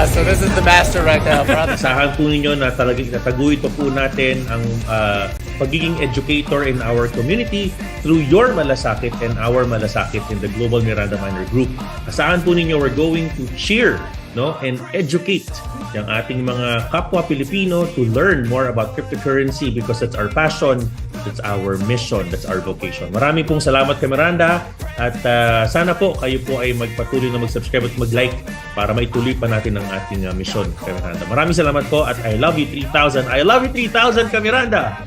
So this is the master right now, brother. Asahan po ninyo na talagang nataguyod pa po natin ang pagiging educator in our community through your malasakit and our malasakit in the Global Miranda Minor Group. Asahan po ninyo we're going to cheer and educate yung ating mga kapwa Pilipino to learn more about cryptocurrency because that's our passion, that's our mission, that's our vocation. Marami pong salamat kay Miranda at sana po kayo po ay magpatuloy na mag-subscribe at mag-like para maituloy pa natin ang ating mission kay Miranda. Maraming salamat po at I love you 3,000. I love you 3,000 kay Miranda.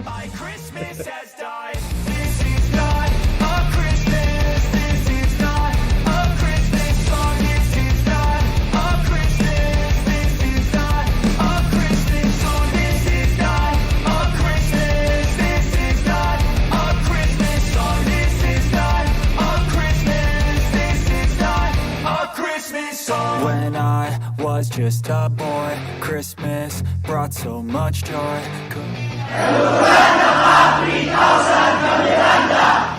When I was just a boy, Christmas brought so much joy. Miranda, 3,000 Miranda!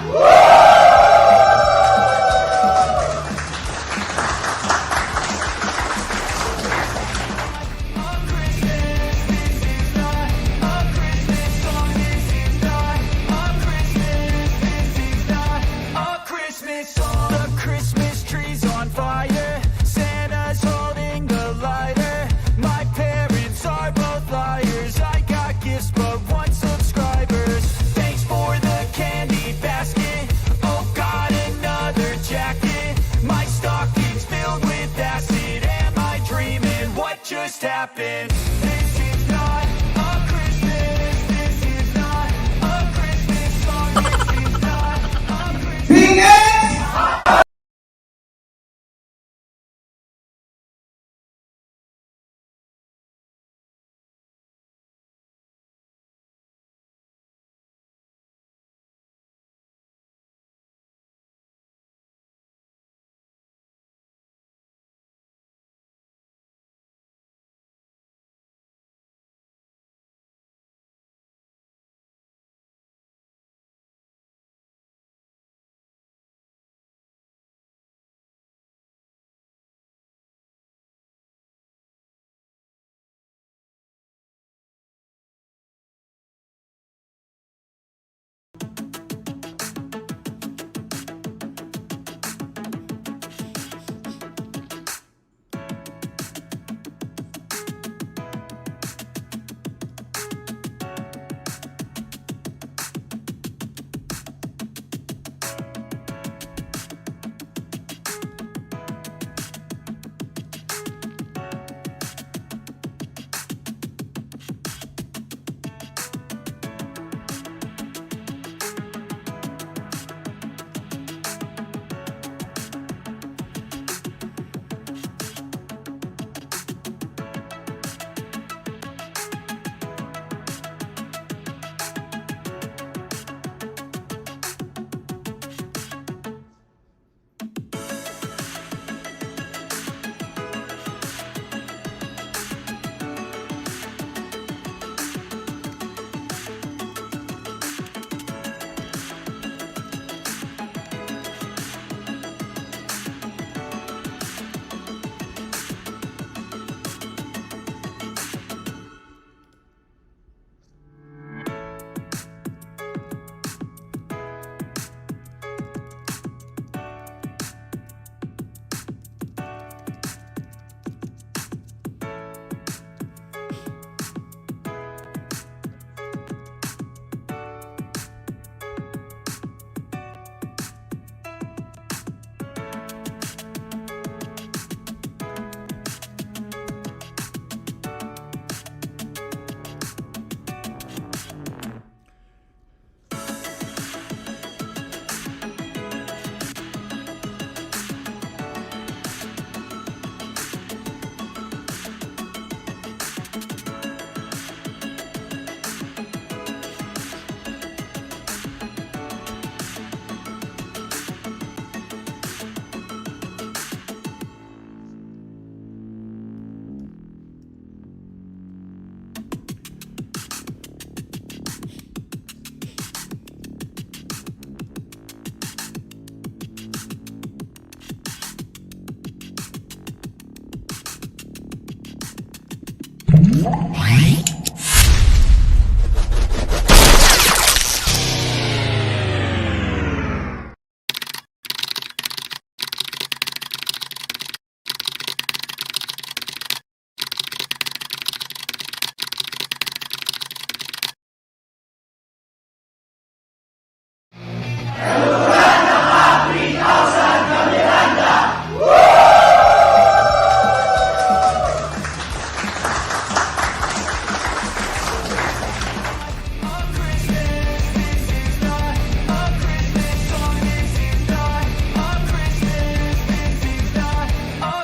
A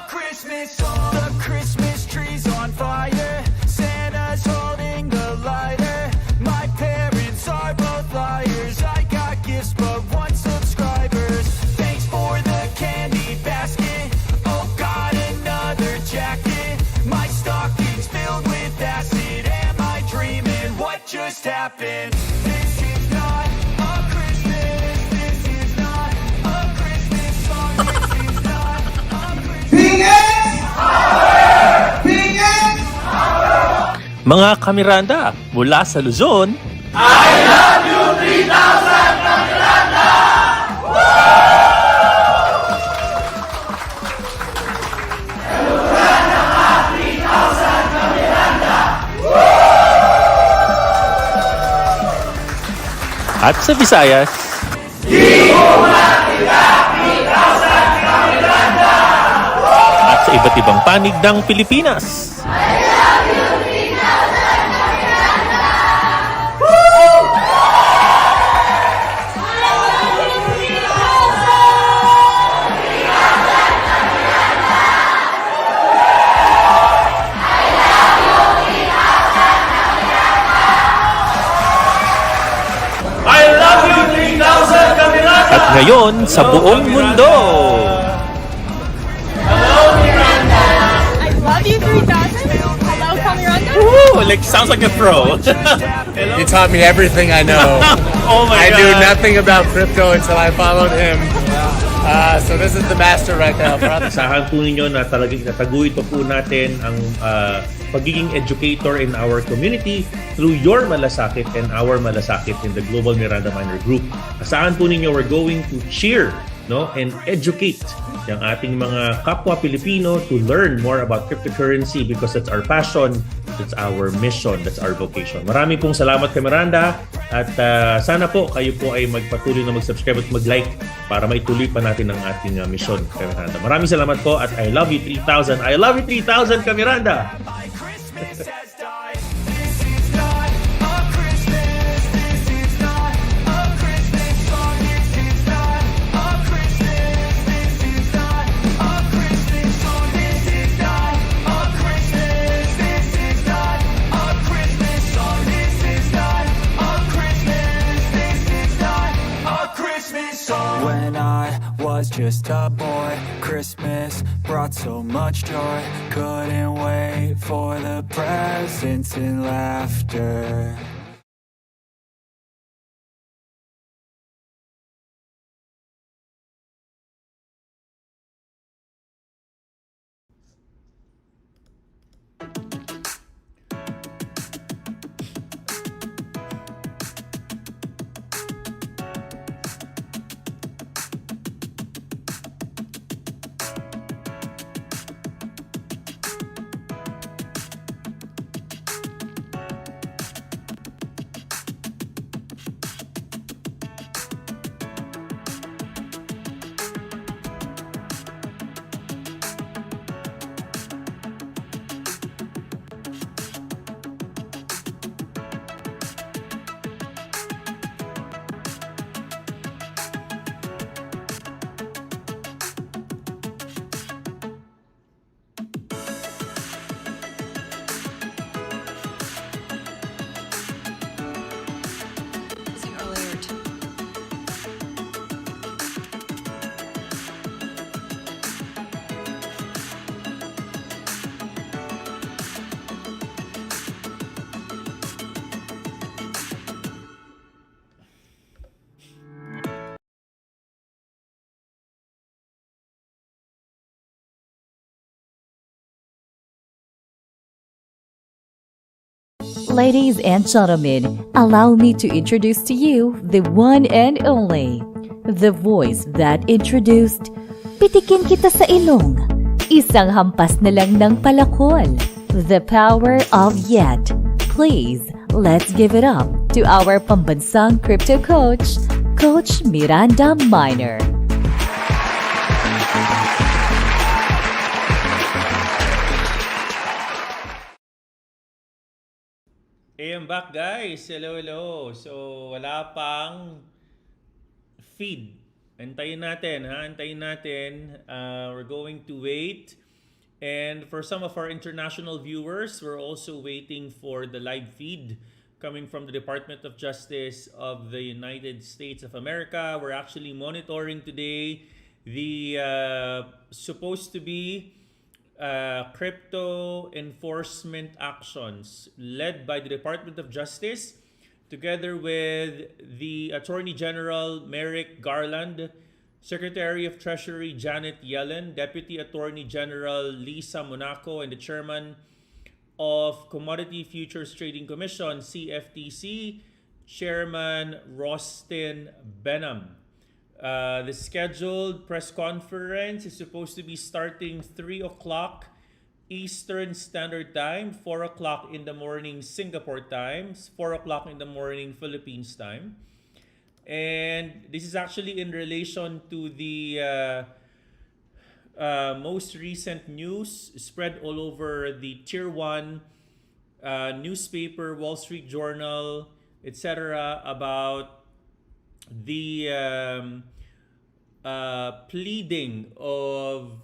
Christmas song. The Christmas tree's on fire. Santa's holding the lighter. My parents are both liars. I got gifts but one subscribers. Thanks for the candy basket. Oh God, another jacket. My stocking's filled with acid. Am I dreaming? What just happened? This is not a Christmas. This is not a Christmas song. This is not a Christmas. Mga kamiranda mula sa Luzon, at sa Visayas, at sa iba't ibang panig ng Pilipinas. At ngayon, sa buong mundo. I love you 3000. Hello from Miranda. Ooh, like sounds like a pro. He taught me everything I know. Oh my I God. knew nothing about crypto until I followed him. So this is the master right now. Asahan po ninyo na talagang nataguyod po natin ang pagiging educator in our community through your malasakit and our malasakit in the Global Miranda Miner Group. Asahan po ninyo we're going to cheer and educate yung ating mga kapwa Pilipino to learn more about cryptocurrency because that's our passion, that's our mission, that's our vocation. Maraming pong salamat kay Miranda at sana po kayo po ay magpatuloy na mag-subscribe at mag-like para maituloy pa natin ang ating mission kay Miranda. Maraming salamat po at I love you 3,000. I love you 3,000 kay Miranda. Christmas has died. This is not a Christmas. This is not a Christmas song. This is not a Christmas. This is not a Christmas song. This is not a Christmas. This is not a Christmas song. This is not a Christmas. This is not a Christmas song. When I was just a boy, Christmas brought so much joy. Couldn't wait for the presents and laughter. Ladies and gentlemen, allow me to introduce to you the one and only, the voice that introduced, pitikin kita sa ilong, isang hampas na lang ng palakol, the power of yet. Please, let's give it up to our pambansang crypto coach, Coach Miranda Minor. Hey, I'm back, guys. Hello. So, wala pang feed. Antayin natin, ha? Antayin natin. We're going to wait. And for some of our international viewers, we're also waiting for the live feed coming from the Department of Justice of the United States of America. We're actually monitoring today the supposed to be crypto enforcement actions led by the Department of Justice together with the Attorney General Merrick Garland, Secretary of Treasury Janet Yellen, Deputy Attorney General Lisa Monaco, and the Chairman of Commodity Futures Trading Commission, CFTC, Chairman Rostin Benham. The scheduled press conference is supposed to be starting 3 o'clock Eastern Standard Time, 4 o'clock in the morning Singapore time, 4 o'clock in the morning Philippines time. And this is actually in relation to the most recent news spread all over the Tier 1 newspaper, Wall Street Journal, etc. about the pleading of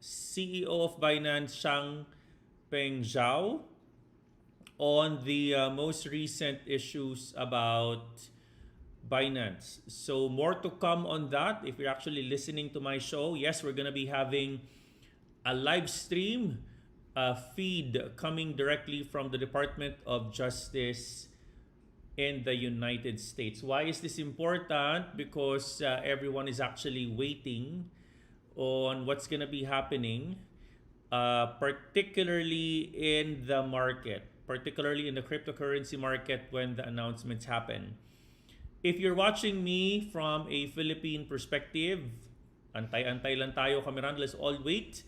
CEO of Binance Changpeng Zhao on the most recent issues about Binance. So more to come on that. If you're actually listening to my show, yes, we're going to be having a live stream feed coming directly from the Department of Justice in the United States. Why is this important? Because everyone is actually waiting on what's going to be happening, particularly in the market, particularly in the cryptocurrency market when the announcements happen. If you're watching me from a Philippine perspective, antay-antay lang tayo, Miranda, let's all wait.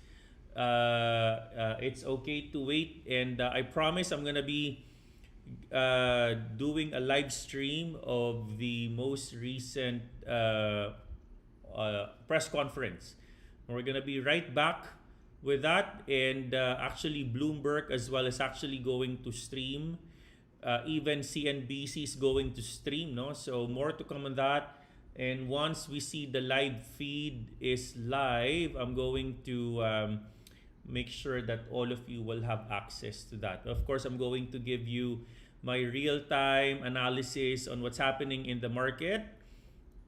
It's okay to wait, and I promise I'm going to be doing a live stream of the most recent press conference. We're gonna be right back with that, and actually Bloomberg as well is actually going to stream. Even CNBC is going to stream, no? So more to come on that. And once we see the live feed is live, I'm going to make sure that all of you will have access to that. Of course, I'm going to give you my real-time analysis on what's happening in the market.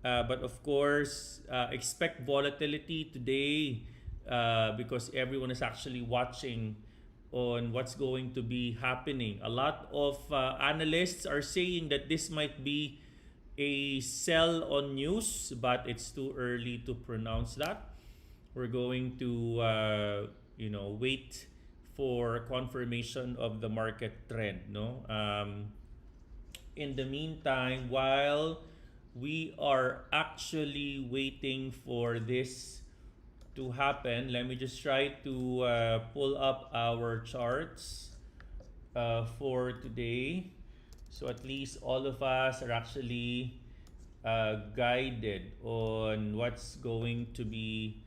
But of course, expect volatility today because everyone is actually watching on what's going to be happening. A lot of analysts are saying that this might be a sell on news, but it's too early to pronounce that. We're going to wait for confirmation of the market trend, no? In the meantime, while we are actually waiting for this to happen, let me just try to pull up our charts for today. So at least all of us are actually guided on what's going to be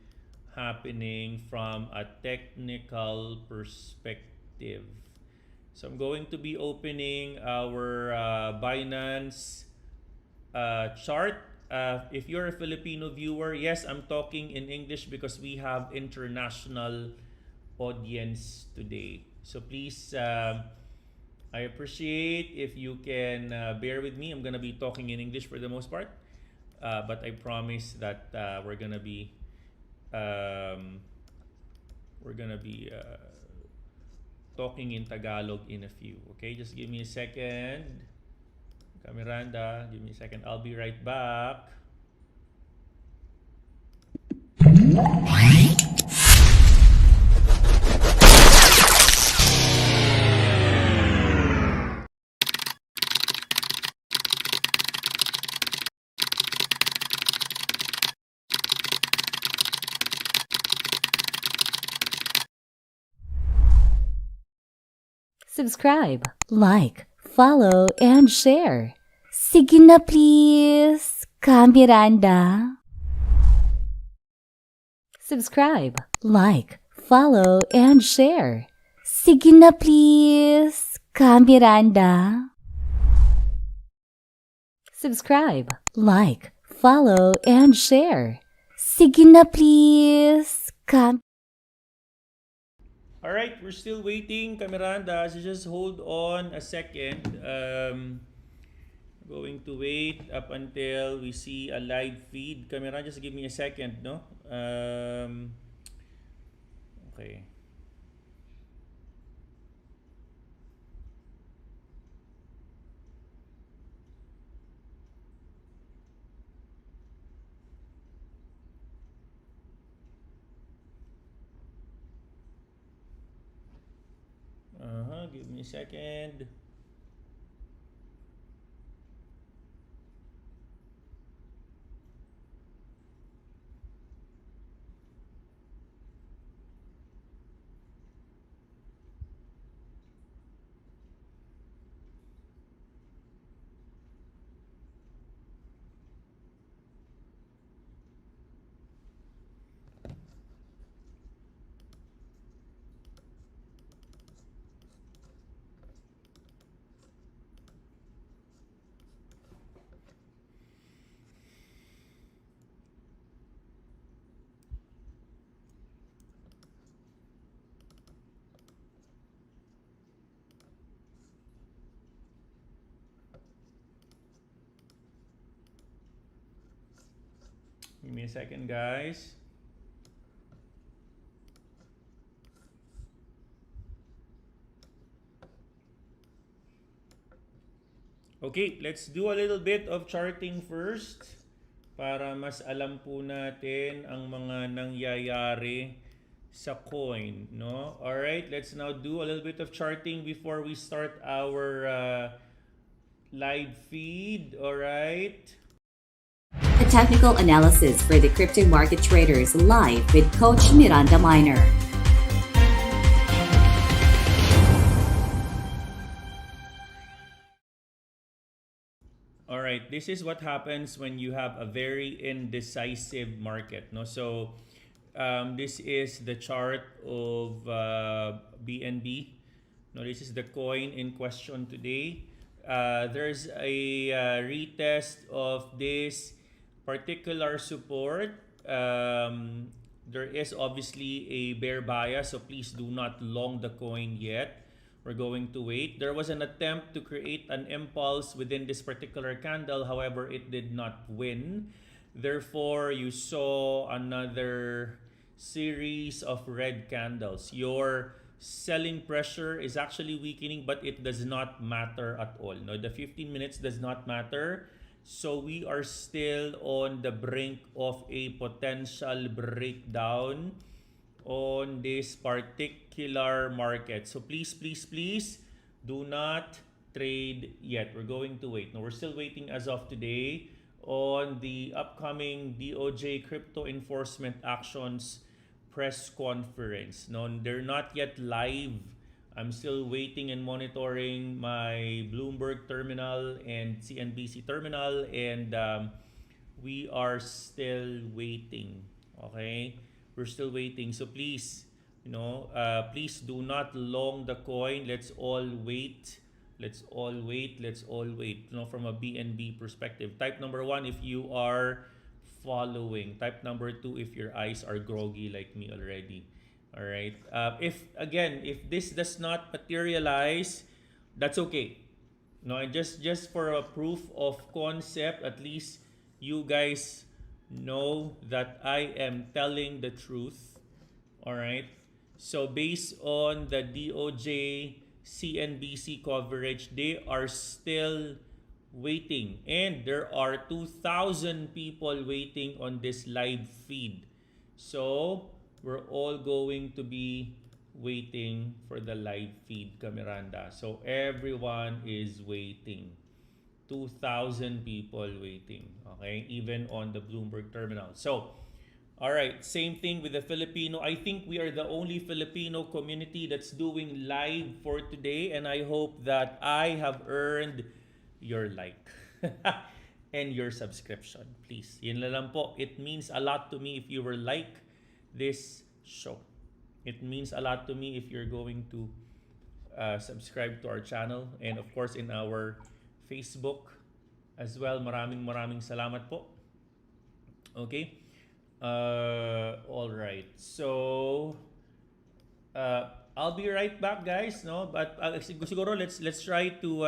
happening from a technical perspective. So I'm going to be opening our Binance chart. If you're a Filipino viewer, yes, I'm talking in English because we have international audience today. So please, I appreciate if you can bear with me. I'm gonna be talking in English for the most part, but I promise that we're gonna be talking in Tagalog in a few. Okay, just give me a second. Miranda, give me a second. I'll be right back. Subscribe, like, follow, and share. Sige na please, Miranda. Subscribe, like, follow, and share. Sige na please, Miranda. Subscribe, like, follow, and share. Sige na please, All right, we're still waiting, Miranda. So just hold on a second. Going to wait up until we see a live feed. Miranda, just give me a second, no? Okay. Give me a second. Give me a second, guys. Okay, let's do a little bit of charting first para mas alam po natin ang mga nangyayari sa coin, no? All right, let's now do a little bit of charting before we start our live feed. All right. A technical analysis for the crypto market traders live with Coach Miranda Miner. All right, this is what happens when you have a very indecisive market, no? So this is the chart of BNB. No, this is the coin in question today. There's a retest of this particular support. There is obviously a bear bias, so please do not long the coin yet. We're going to wait. There was an attempt to create an impulse within this particular candle. However, it did not win. Therefore, you saw another series of red candles. Your selling pressure is actually weakening, but it does not matter at all. No, the 15 minutes does not matter. So we are still on the brink of a potential breakdown on this particular market. So please, please, please do not trade yet. We're going to wait. No, we're still waiting as of today on the upcoming DOJ crypto enforcement actions press conference. No, they're not yet live. I'm still waiting and monitoring my Bloomberg terminal and CNBC terminal, and we are still waiting. Okay, we're still waiting. So please, please do not long the coin. Let's all wait. Let's all wait. Let's all wait. From a BNB perspective. Type number 1 if you are following. Type number 2 if your eyes are groggy like me already. All right. If this does not materialize, that's okay. No, and just for a proof of concept, at least you guys know that I am telling the truth. All right. So based on the DOJ CNBC coverage, they are still waiting, and there are 2,000 people waiting on this live feed. So we're all going to be waiting for the live feed, Miranda. So everyone is waiting. 2,000 people waiting, okay? Even on the Bloomberg terminal. So All right, same thing with the Filipino. I think we are the only Filipino community that's doing live for today, and I hope that I have earned your like and your subscription. Please, yun na lang po. It means a lot to me if you were like this show. It means a lot to me if you're going to subscribe to our channel, and of course in our Facebook as well. Maraming salamat po. Okay. All right. So I'll be right back, guys. No, but siguro let's try to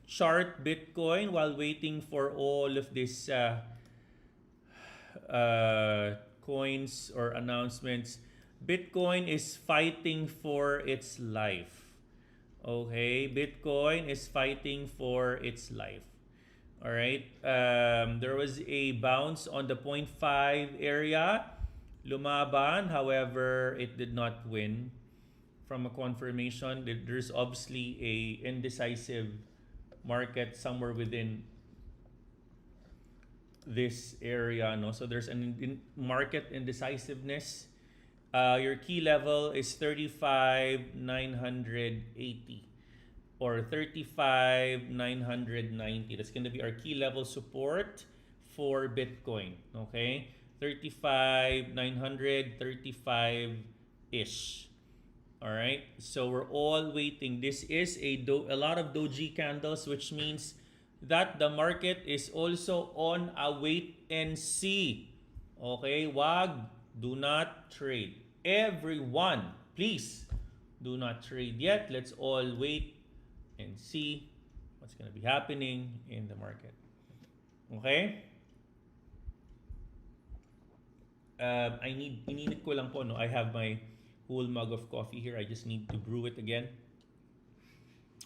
chart Bitcoin while waiting for all of this coins or announcements. Bitcoin is fighting for its life. Okay, Bitcoin is fighting for its life. All right. There was a bounce on the 0.5 area. Lumaban, however, it did not win. From a confirmation, there's obviously a indecisive market somewhere within this area. No, so there's an market indecisiveness. Your key level is 35,980. Or 35,990. That's going to be our key level support for Bitcoin. Okay, 35,900, 35-ish. All right. So we're all waiting. This is a lot of doji candles, which means that the market is also on a wait and see. Okay, do not trade. Everyone, please do not trade yet. Let's all wait and see what's going to be happening in the market. Okay? Ininit ko lang po, no? I have my whole mug of coffee here. I just need to brew it again.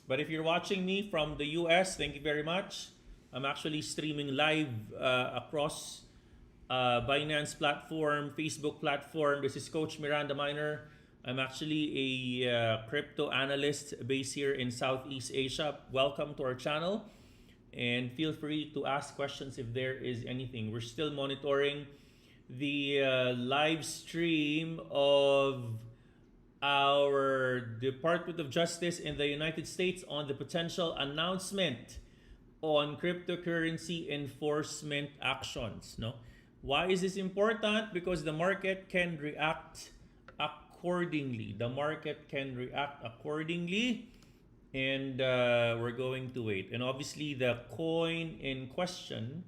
But if you're watching me from the US, thank you very much. I'm actually streaming live across Binance platform, Facebook platform. This is Coach Miranda Miner. I'm actually a crypto analyst based here in Southeast Asia. Welcome to our channel, and feel free to ask questions if there is anything. We're still monitoring the live stream of our Department of Justice in the United States on the potential announcement on cryptocurrency enforcement actions. No, why is this important? Because the market can react accordingly. The market can react accordingly, and we're going to wait. And obviously, the coin in question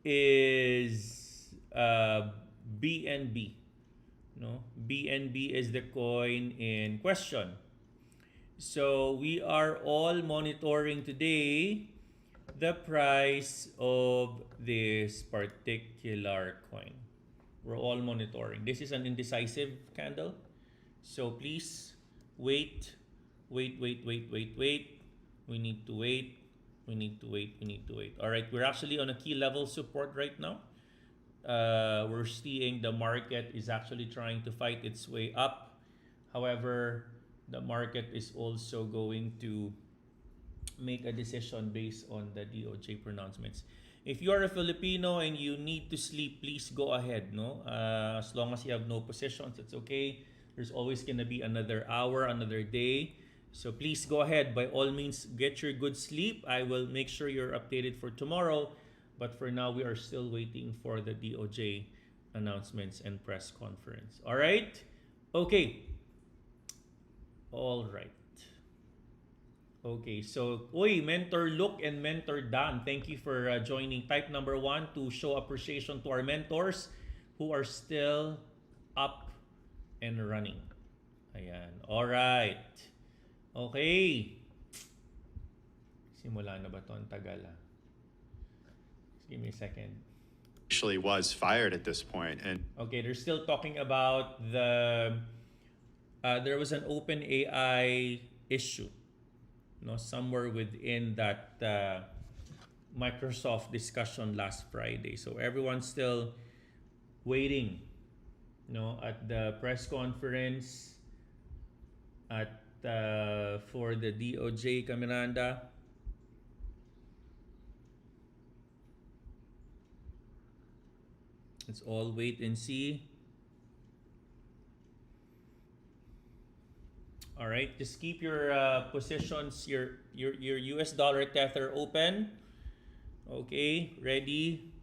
is BNB. No, BNB is the coin in question. So we are all monitoring today the price of this particular coin. We're all monitoring. This is an indecisive candle. So please wait. We need to wait. All right, we're actually on a key level support right now. We're seeing the market is actually trying to fight its way up. However, the market is also going to make a decision based on the DOJ pronouncements. If you are a Filipino and you need to sleep, please go ahead. No, as long as you have no positions, it's okay. There's always gonna be another hour, another day. So please go ahead. By all means, get your good sleep. I will make sure you're updated for tomorrow. But for now, we are still waiting for the DOJ announcements and press conference. All right? Okay. All right. Okay, so, Mentor Luke and Mentor Dan, thank you for joining. Type number 1 to show appreciation to our mentors who are still up and running. Ayan. All right. Okay. Simula na ba ito? Ang tagal ah. Just give me a second. Actually was fired at this point, and okay, they're still talking about the there was an open AI issue, no, somewhere within that Microsoft discussion last Friday. So everyone's still waiting, at the press conference for the DOJ, Miranda. Let's all wait and see. All right, just keep your positions, your US dollar tether open. Okay, ready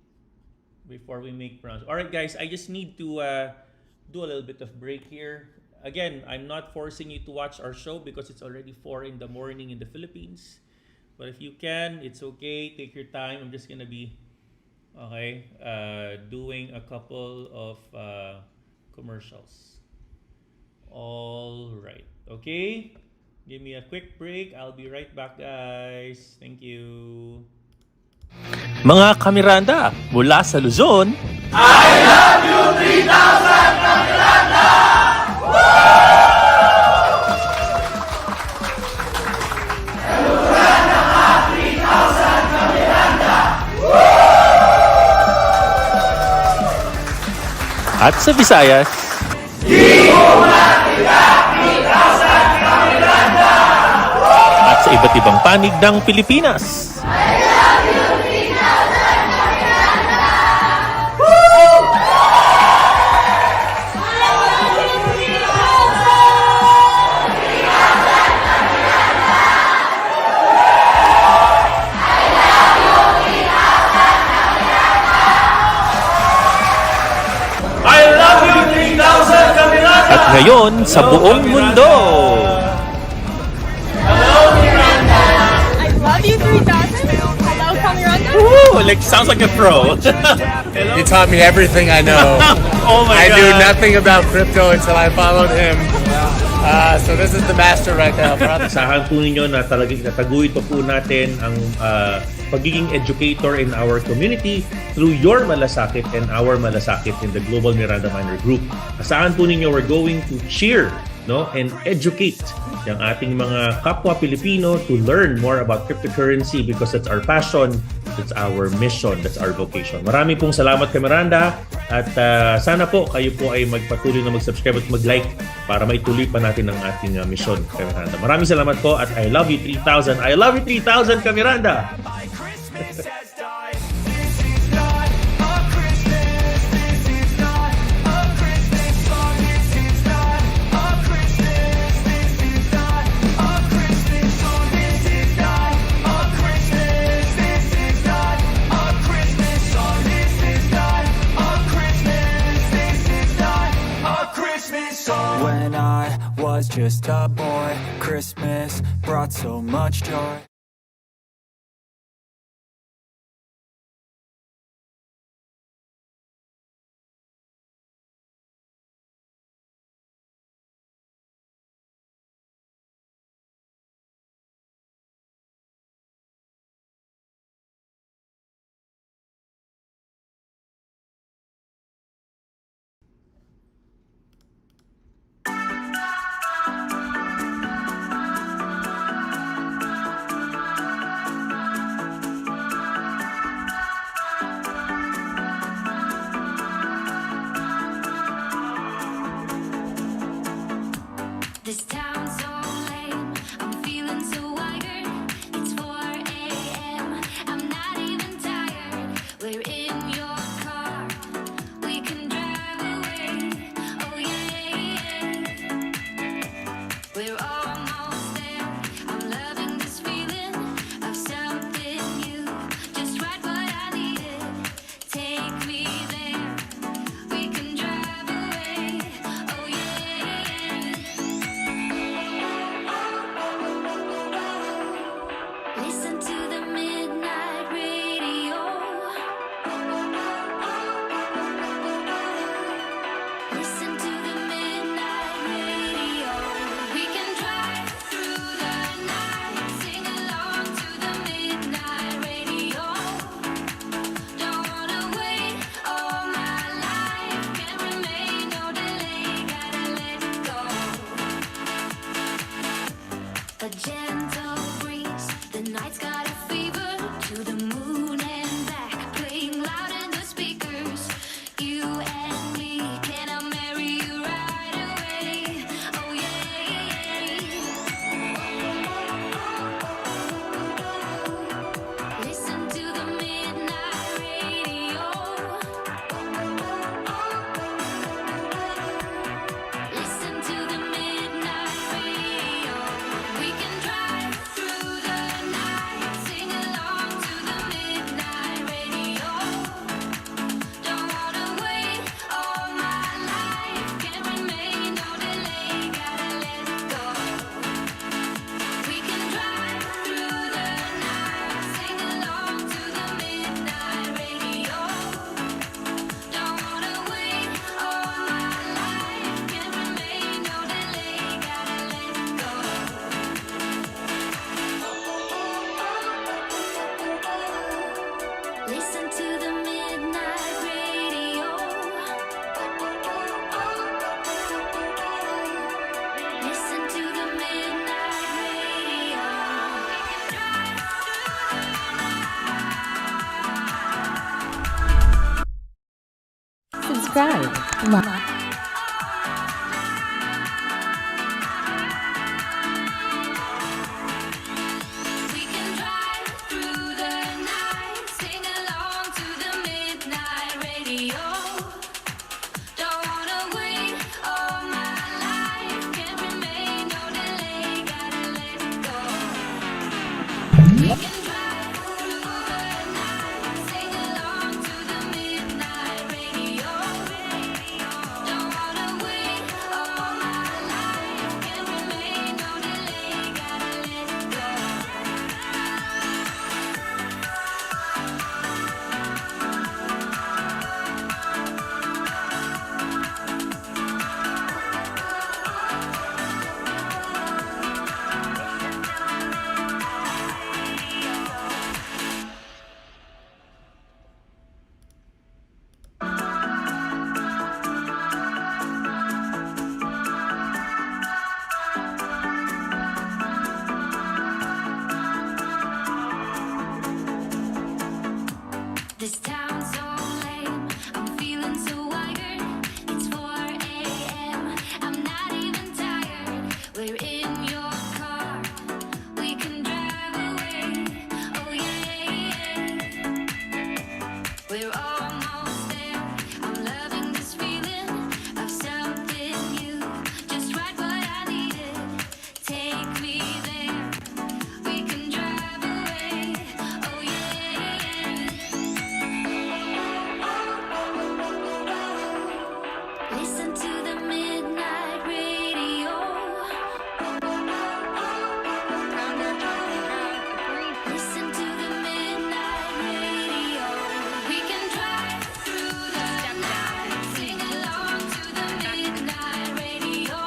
before we make rounds. All right, guys, I just need to do a little bit of break here. Again, I'm not forcing you to watch our show because it's already 4 in the morning in the Philippines. But if you can, it's okay. Take your time. I'm just gonna be doing a couple of commercials. All right. Okay. Give me a quick break. I'll be right back, guys. Thank you. Mga kamiranda mula sa Luzon, at sa Visayas, at sa iba't ibang panig ng Pilipinas. At ngayon sa buong mundo. I love you 3000. Hello, Miranda. Ooh, like sounds like a pro. He taught me everything I know. Oh my I knew god. nothing about crypto until I followed him. So this is the master right now. Asahan po ninyo na talagang nataguyod pa po natin ang pagiging educator in our community through your malasakit and our malasakit in the Global Miranda Miner Group. Asahan po ninyo we're going to cheer and educate yung ating mga kapwa Pilipino to learn more about cryptocurrency because that's our passion, that's our mission, that's our vocation. Marami pong salamat kay Miranda at sana po kayo po ay magpatuloy na mag-subscribe at mag-like para maituloy pa natin ang ating mission kay Miranda. Maraming salamat po at I love you 3,000. I love you 3,000 kay Miranda. Christmas has died. This is not a Christmas. This is not a Christmas song. This is not a Christmas. This is not a Christmas song. This is not a Christmas. This is not a Christmas song. This is not a Christmas. This is not a Christmas song. When I was just a boy, Christmas brought so much joy. This town's so lame, I'm feeling so wired. It's 4 a.m., I'm not even tired. We're in your car, we can drive away. Oh yeah, we're almost there. I'm loving this feeling of something new. Just right what I needed. Take me there, we can drive away. Oh yeah. Listen to the midnight radio. Listen to the midnight radio. We can drive through the night, sing along to the midnight radio. Don't wanna wait all my life, can't remain, no delay, gotta let go. A gentle breeze, the night's got a fever. To the moon and back, playing loud in the speakers. You and me, can I marry you right away? Oh yeah. Listen to the midnight radio. We can drive through the night, sing along to the midnight radio. Don't wanna wait all my life, can't remain, no delay, gotta let go. We can drive through the night, sing along to the midnight radio. Don't wanna wait all my life, can't remain, no delay, gotta let go. This town's so lame, I'm feeling so wired. It's 4 a.m., I'm not even tired. We're in your car, we can drive away. Oh yeah, we're almost there. I'm loving this feeling of something new. Just right what I needed. Take me there, we can drive away. Oh yeah. Listen to the midnight radio. Listen to the midnight radio. We can drive through the night, sing along to the midnight radio.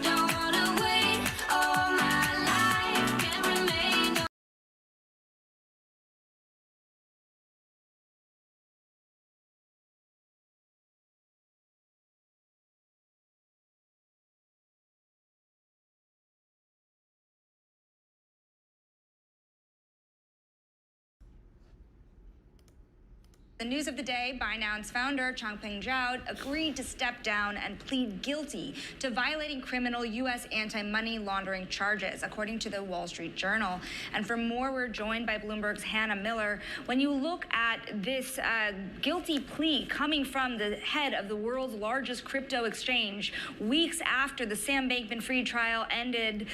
Don't wanna wait all my life, can't remain. The news of the day, Binance founder Changpeng Zhao agreed to step down and plead guilty to violating criminal U.S. anti-money laundering charges, according to the Wall Street Journal. And for more, we're joined by Bloomberg's Hannah Miller. When you look at this guilty plea coming from the head of the world's largest crypto exchange, weeks after the Sam Bankman-Fried trial ended,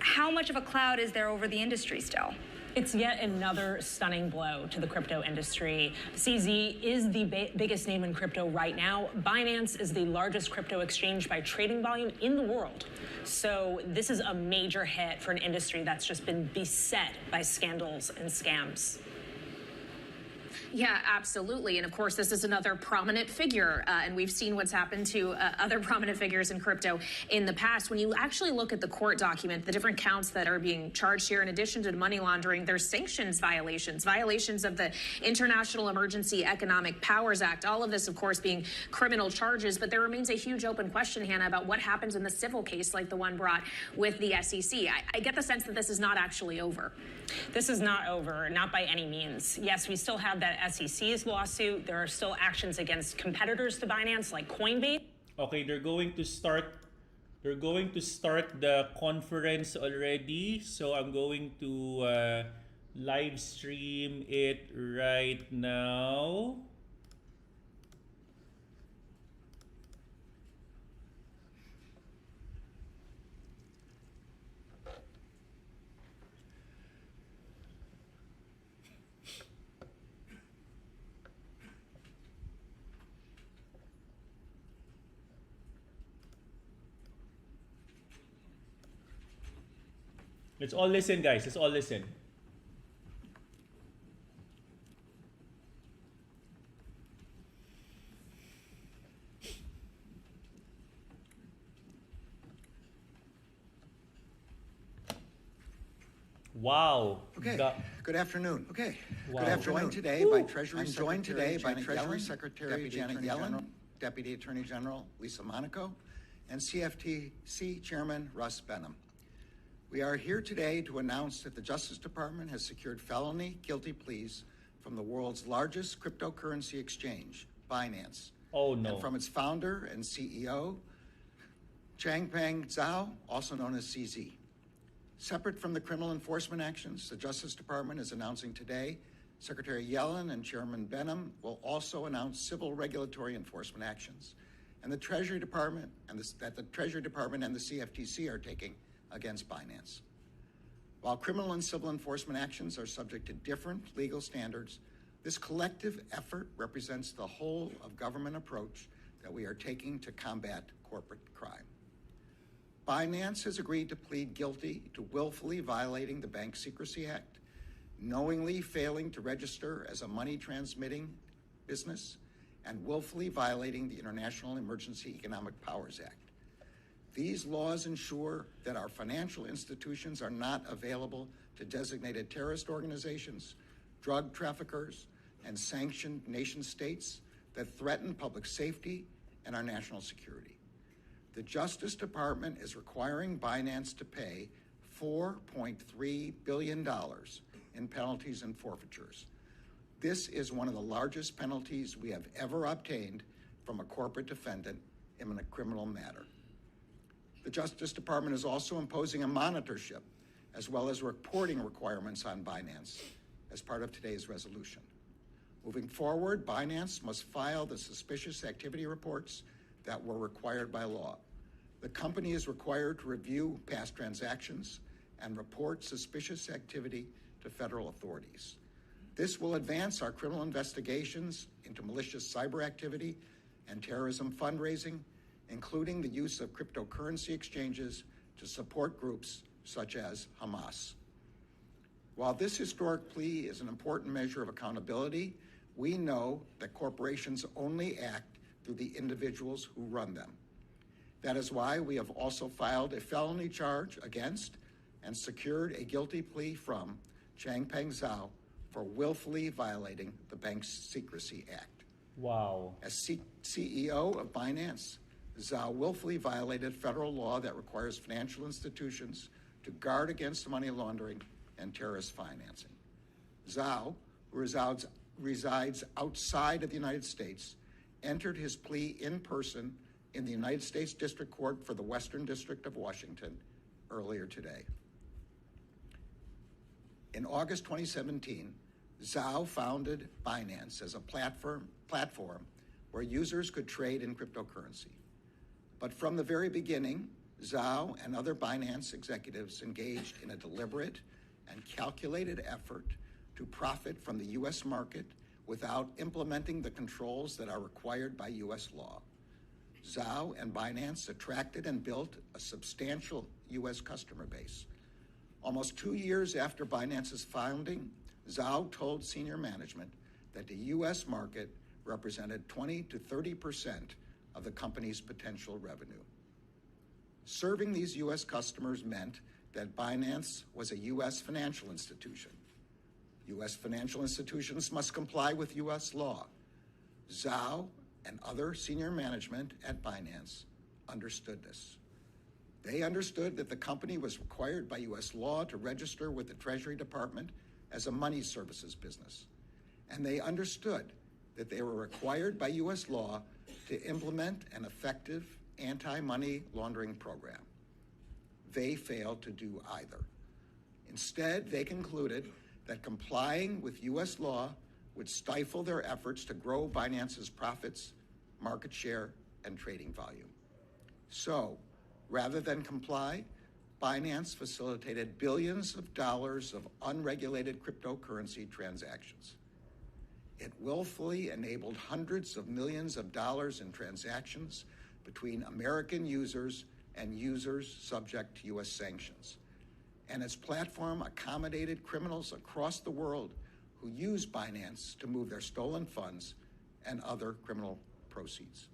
how much of a cloud is there over the industry still? It's yet another stunning blow to the crypto industry. CZ is the biggest name in crypto right now. Binance is the largest crypto exchange by trading volume in the world. So this is a major hit for an industry that's just been beset by scandals and scams. Yeah, absolutely. And of course, this is another prominent figure. And we've seen what's happened to other prominent figures in crypto in the past. When you actually look at the court document, the different counts that are being charged here, in addition to money laundering, there's sanctions violations of the International Emergency Economic Powers Act. All of this, of course, being criminal charges. But there remains a huge open question, Hannah, about what happens in the civil case like the one brought with the SEC. I get the sense that this is not actually over. This is not over, not by any means. Yes, we still have that SEC's lawsuit. There are still actions against competitors to Binance like Coinbase. Okay, they're going to start the conference already. So I'm going to live stream it right now. Let's all listen, guys. Let's all listen. Wow. Okay. Good afternoon. Okay. Wow. Good afternoon. I'm joined today by Treasury Secretary Janet Yellen, Deputy Attorney General Lisa Monaco, and CFTC Chairman Russ Benham. We are here today to announce that the Justice Department has secured felony guilty pleas from the world's largest cryptocurrency exchange, Binance, Oh, no. And from its founder and CEO, Changpeng Zhao, also known as CZ. Separate from the criminal enforcement actions, the Justice Department is announcing today Secretary Yellen and Chairman Benham will also announce civil regulatory enforcement actions, and the Treasury Department and the CFTC are taking against Binance. While criminal and civil enforcement actions are subject to different legal standards, this collective effort represents the whole of government approach that we are taking to combat corporate crime. Binance has agreed to plead guilty to willfully violating the Bank Secrecy Act, knowingly failing to register as a money transmitting business, and willfully violating the International Emergency Economic Powers Act. These laws ensure that our financial institutions are not available to designated terrorist organizations, drug traffickers, and sanctioned nation states that threaten public safety and our national security. The Justice Department is requiring Binance to pay $4.3 billion in penalties and forfeitures. This is one of the largest penalties we have ever obtained from a corporate defendant in a criminal matter. The Justice Department is also imposing a monitorship as well as reporting requirements on Binance as part of today's resolution. Moving forward, Binance must file the suspicious activity reports that were required by law. The company is required to review past transactions and report suspicious activity to federal authorities. This will advance our criminal investigations into malicious cyber activity and terrorism fundraising, including the use of cryptocurrency exchanges to support groups such as Hamas. While this historic plea is an important measure of accountability, we know that corporations only act through the individuals who run them. That is why we have also filed a felony charge against and secured a guilty plea from Changpeng Zhao for willfully violating the Bank Secrecy Act. Wow. As CEO of Binance, Zhao willfully violated federal law that requires financial institutions to guard against money laundering and terrorist financing. Zhao, who resides outside of the United States, entered his plea in person in the United States District Court for the Western District of Washington earlier today. In August 2017, Zhao founded Binance as a platform where users could trade in cryptocurrency. But from the very beginning, Zhao and other Binance executives engaged in a deliberate and calculated effort to profit from the U.S. market without implementing the controls that are required by U.S. law. Zhao and Binance attracted and built a substantial U.S. customer base. Almost 2 years after Binance's founding, Zhao told senior management that the U.S. market represented 20 to 30% of the company's potential revenue. Serving these U.S. customers meant that Binance was a U.S. financial institution. U.S. financial institutions must comply with U.S. law. Zhao and other senior management at Binance understood this. They understood that the company was required by U.S. law to register with the Treasury Department as a money services business. And they understood that they were required by U.S. law to implement an effective anti-money laundering program. They failed to do either. Instead, they concluded that complying with U.S. law would stifle their efforts to grow Binance's profits, market share, and trading volume. So, rather than comply, Binance facilitated billions of dollars of unregulated cryptocurrency transactions. It willfully enabled hundreds of millions of dollars in transactions between American users and users subject to U.S. sanctions. And its platform accommodated criminals across the world who use Binance to move their stolen funds and other criminal proceeds.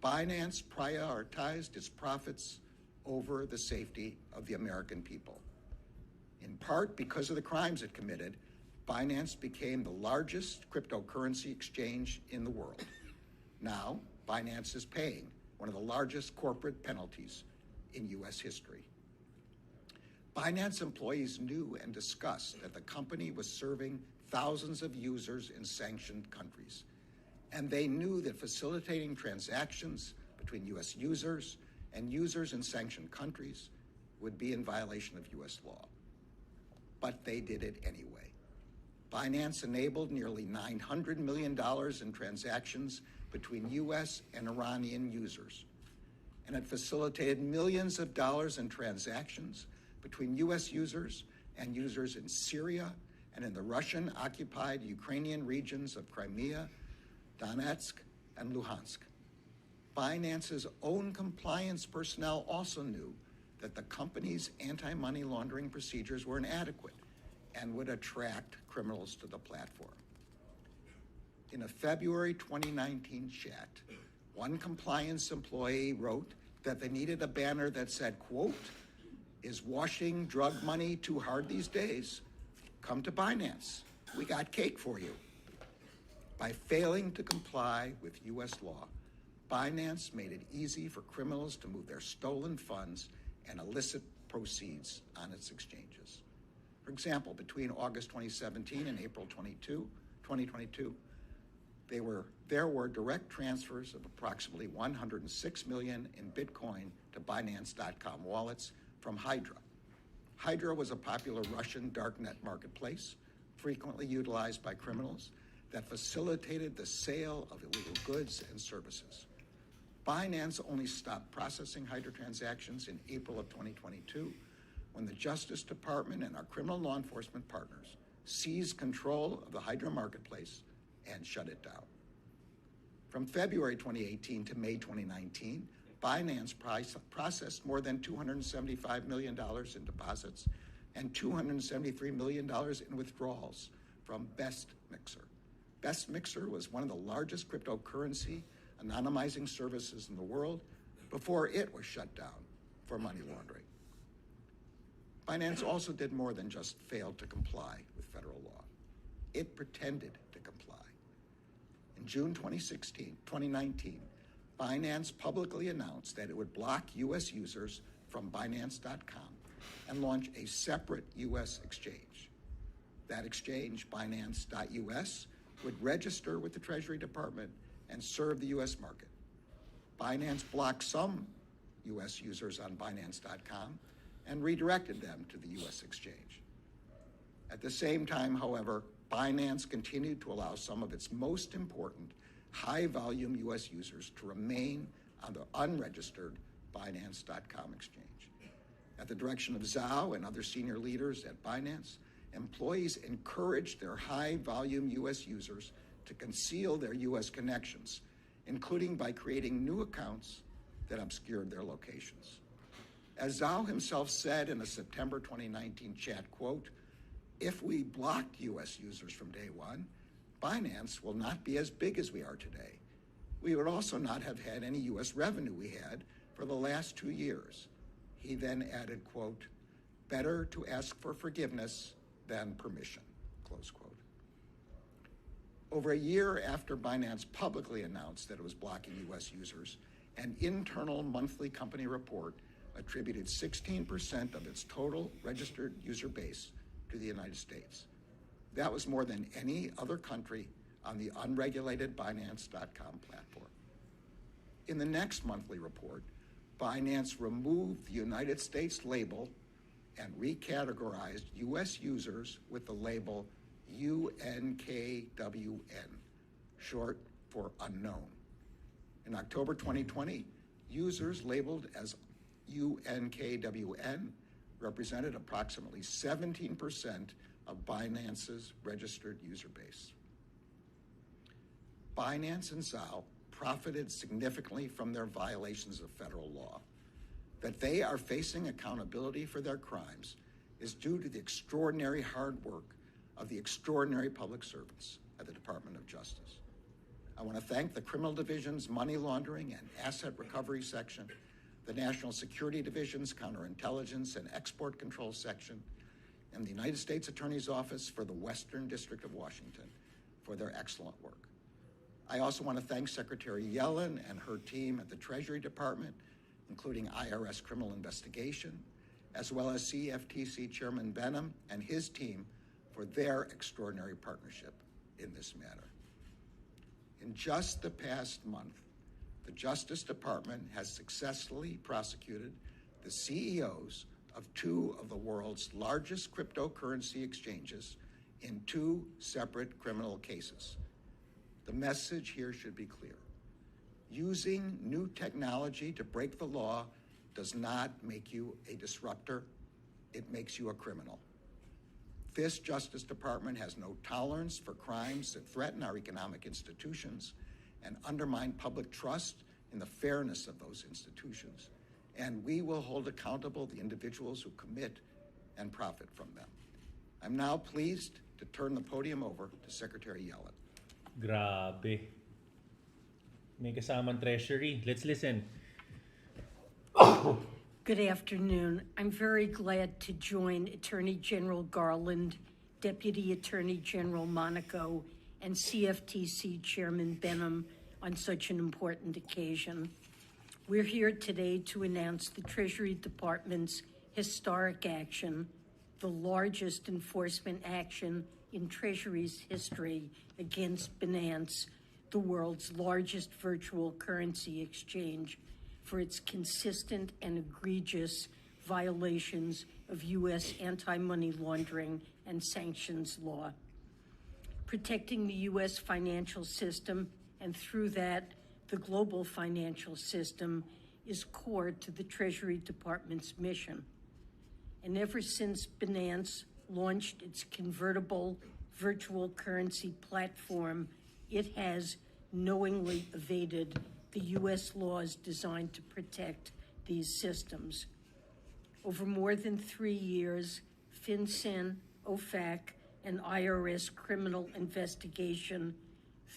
Binance prioritized its profits over the safety of the American people. In part because of the crimes it committed, Binance became the largest cryptocurrency exchange in the world. Now, Binance is paying one of the largest corporate penalties in U.S. history. Binance employees knew and discussed that the company was serving thousands of users in sanctioned countries, And they knew that facilitating transactions between U.S. users and users in sanctioned countries would be in violation of U.S. law. But they did it anyway. Binance enabled nearly $900 million in transactions between U.S. and Iranian users. And it facilitated millions of dollars in transactions between U.S. users and users in Syria and in the Russian-occupied Ukrainian regions of Crimea, Donetsk, and Luhansk. Binance's own compliance personnel also knew that the company's anti-money laundering procedures were inadequate and would attract criminals to the platform. In a February 2019 chat, one compliance employee wrote that they needed a banner that said, quote, "Is washing drug money too hard these days? Come to Binance. We got cake for you." By failing to comply with U.S. law, Binance made it easy for criminals to move their stolen funds and illicit proceeds on its exchanges. For example, between August 2017 and April 2022, there were direct transfers of approximately $106 million in Bitcoin to Binance.com wallets from Hydra. Hydra was a popular Russian darknet marketplace, frequently utilized by criminals, that facilitated the sale of illegal goods and services. Binance only stopped processing Hydra transactions in April of 2022, when the Justice Department and our criminal law enforcement partners seized control of the Hydra marketplace and shut it down. From February 2018 to May 2019, Binance processed more than $275 million in deposits and $273 million in withdrawals from Best Mixer. Best Mixer was one of the largest cryptocurrency anonymizing services in the world before it was shut down for money laundering. Binance also did more than just fail to comply with federal law. It pretended to comply. In June 2019, Binance publicly announced that it would block U.S. users from Binance.com and launch a separate U.S. exchange. That exchange, Binance.us, would register with the Treasury Department and serve the U.S. market. Binance blocked some U.S. users on Binance.com and redirected them to the U.S. exchange. At the same time, however, Binance continued to allow some of its most important high-volume U.S. users to remain on the unregistered Binance.com exchange. At the direction of Zhao and other senior leaders at Binance, employees encouraged their high-volume U.S. users to conceal their U.S. connections, including by creating new accounts that obscured their locations. As Zhao himself said in a September 2019 chat, quote, "If we blocked U.S. users from day one, Binance will not be as big as we are today. We would also not have had any U.S. revenue we had for the last 2 years." He then added, quote, "Better to ask for forgiveness than permission," close quote. Over a year after Binance publicly announced that it was blocking U.S. users, an internal monthly company report attributed 16% of its total registered user base to the United States. That was more than any other country on the unregulated Binance.com platform. In the next monthly report, Binance removed the United States label and recategorized U.S. users with the label UNKWN, short for unknown. In October 2020, users labeled as UNKWN represented approximately 17% of Binance's registered user base. Binance and Zhao profited significantly from their violations of federal law. That they are facing accountability for their crimes is due to the extraordinary hard work of the extraordinary public servants at the Department of Justice. I want to thank the Criminal Division's Money Laundering and Asset Recovery Section, the National Security Division's Counterintelligence and Export Control Section, and the United States Attorney's Office for the Western District of Washington for their excellent work. I also want to thank Secretary Yellen and her team at the Treasury Department, including IRS Criminal Investigation, as well as CFTC Chairman Benham and his team for their extraordinary partnership in this matter. In just the past month, the Justice Department has successfully prosecuted the CEOs of two of the world's largest cryptocurrency exchanges in two separate criminal cases. The message here should be clear. Using new technology to break the law does not make you a disruptor. It makes you a criminal. This Justice Department has no tolerance for crimes that threaten our economic institutions and undermine public trust in the fairness of those institutions. And we will hold accountable the individuals who commit and profit from them. I'm now pleased to turn the podium over to Secretary Yellen. Grabe. May kasamang treasury. Let's listen. Good afternoon. I'm very glad to join Attorney General Garland, Deputy Attorney General Monaco, and CFTC Chairman Benham on such an important occasion. We're here today to announce the Treasury Department's historic action, the largest enforcement action in Treasury's history against Binance, the world's largest virtual currency exchange, for its consistent and egregious violations of U.S. anti-money laundering and sanctions law. Protecting the U.S. financial system, and through that, the global financial system, is core to the Treasury Department's mission. And ever since Binance launched its convertible virtual currency platform, it has knowingly evaded the U.S. laws designed to protect these systems. Over more than 3 years, FinCEN, OFAC, and IRS criminal investigation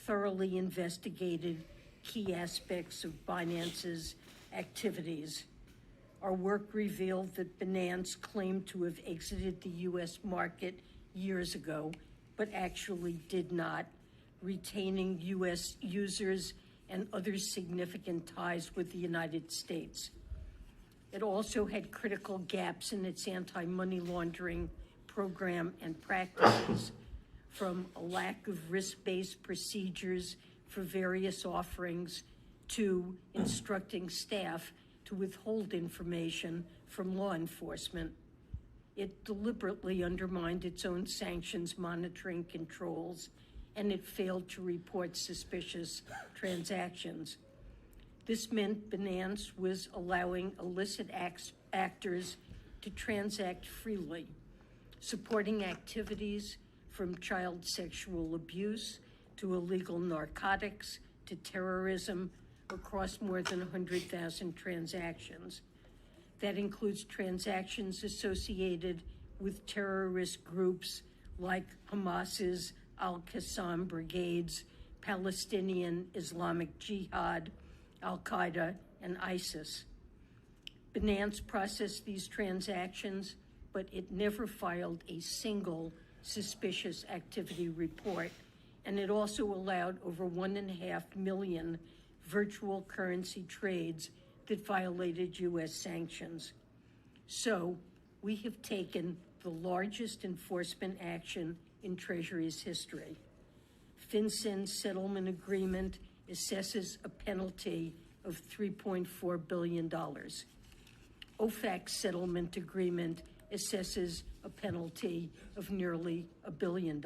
thoroughly investigated key aspects of Binance's activities. Our work revealed that Binance claimed to have exited the U.S. market years ago, but actually did not, retaining U.S. users and other significant ties with the United States. It also had critical gaps in its anti-money laundering program and practices, from a lack of risk-based procedures for various offerings to instructing staff to withhold information from law enforcement. It deliberately undermined its own sanctions monitoring controls, and it failed to report suspicious transactions. This meant Binance was allowing illicit actors to transact freely, supporting activities from child sexual abuse to illegal narcotics to terrorism across more than 100,000 transactions. That includes transactions associated with terrorist groups like Hamas's Al-Qassam brigades, Palestinian Islamic Jihad, Al-Qaeda, and ISIS. Binance processed these transactions, but it never filed a single suspicious activity report, and it also allowed over 1.5 million virtual currency trades that violated U.S. sanctions. So, we have taken the largest enforcement action in Treasury's history. FinCEN's settlement agreement assesses a penalty of $3.4 billion. OFAC's settlement agreement assesses a penalty of nearly $1 billion.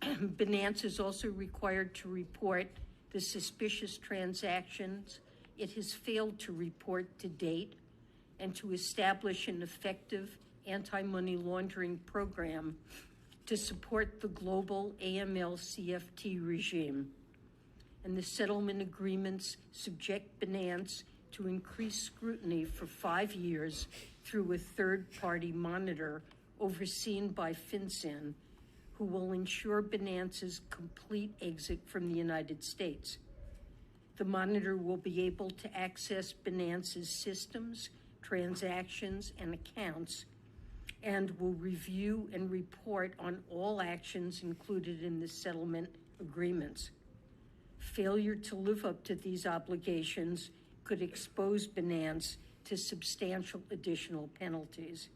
Binance is also required to report the suspicious transactions it has failed to report to date, and to establish an effective anti-money laundering program to support the global AML-CFT regime. And the settlement agreements subject Binance to increased scrutiny for 5 years through a third-party monitor overseen by FinCEN, who will ensure Binance's complete exit from the United States. The monitor will be able to access Binance's systems, transactions, and accounts, and will review and report on all actions included in the settlement agreements. Failure to live up to these obligations could expose Binance to substantial additional penalties.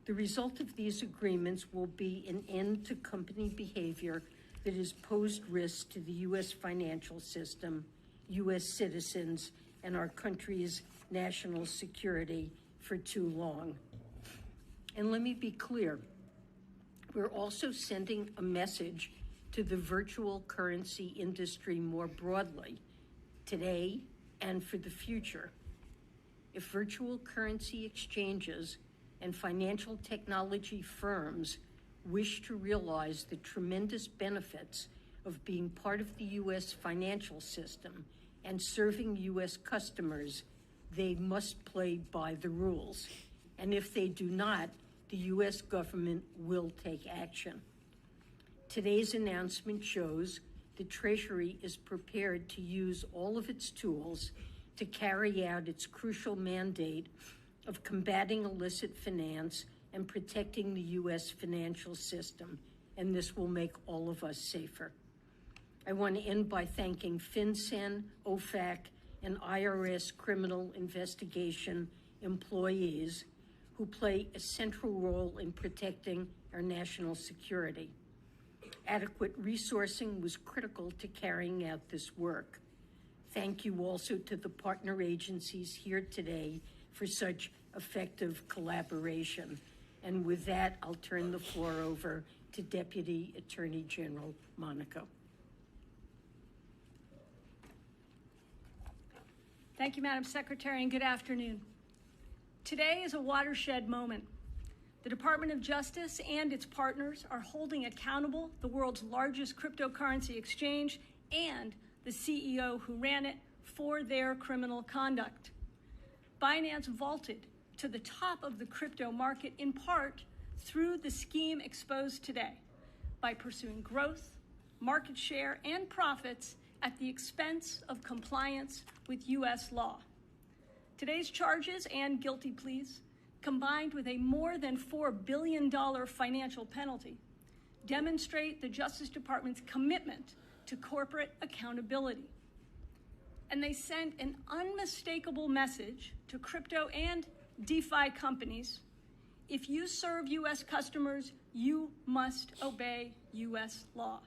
The result of these agreements will be an end to company behavior that has posed risks to the U.S. financial system, U.S. citizens, and our country's national security for too long. And let me be clear, we're also sending a message to the virtual currency industry more broadly, today and for the future. If virtual currency exchanges and financial technology firms wish to realize the tremendous benefits of being part of the U.S. financial system and serving U.S. customers, they must play by the rules. And if they do not, the U.S. government will take action. Today's announcement shows the Treasury is prepared to use all of its tools to carry out its crucial mandate of combating illicit finance and protecting the U.S. financial system, and this will make all of us safer. I want to end by thanking FinCEN, OFAC, and IRS criminal investigation employees who play a central role in protecting our national security. Adequate resourcing was critical to carrying out this work. Thank you also to the partner agencies here today for such effective collaboration. And with that, I'll turn the floor over to Deputy Attorney General Monaco. Thank you, Madam Secretary, and good afternoon. Today is a watershed moment. The Department of Justice and its partners are holding accountable the world's largest cryptocurrency exchange and the CEO who ran it for their criminal conduct. Binance vaulted to the top of the crypto market in part through the scheme exposed today by pursuing growth, market share, and profits at the expense of compliance with U.S. law. Today's charges and guilty pleas, combined with a more than $4 billion financial penalty, demonstrate the Justice Department's commitment to corporate accountability. And they send an unmistakable message to crypto and DeFi companies: if you serve U.S. customers, you must obey U.S. law.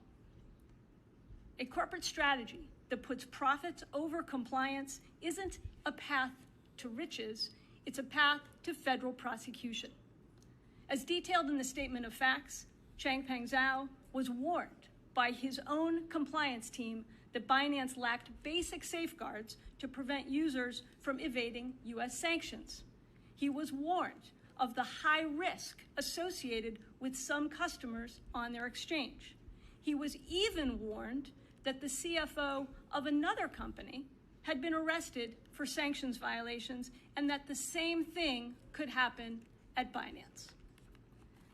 A corporate strategy that puts profits over compliance isn't a path to riches, it's a path to federal prosecution. As detailed in the statement of facts, Changpeng Zhao was warned by his own compliance team that Binance lacked basic safeguards to prevent users from evading U.S. sanctions. He was warned of the high risk associated with some customers on their exchange. He was even warned that the CFO of another company had been arrested for sanctions violations and that the same thing could happen at Binance.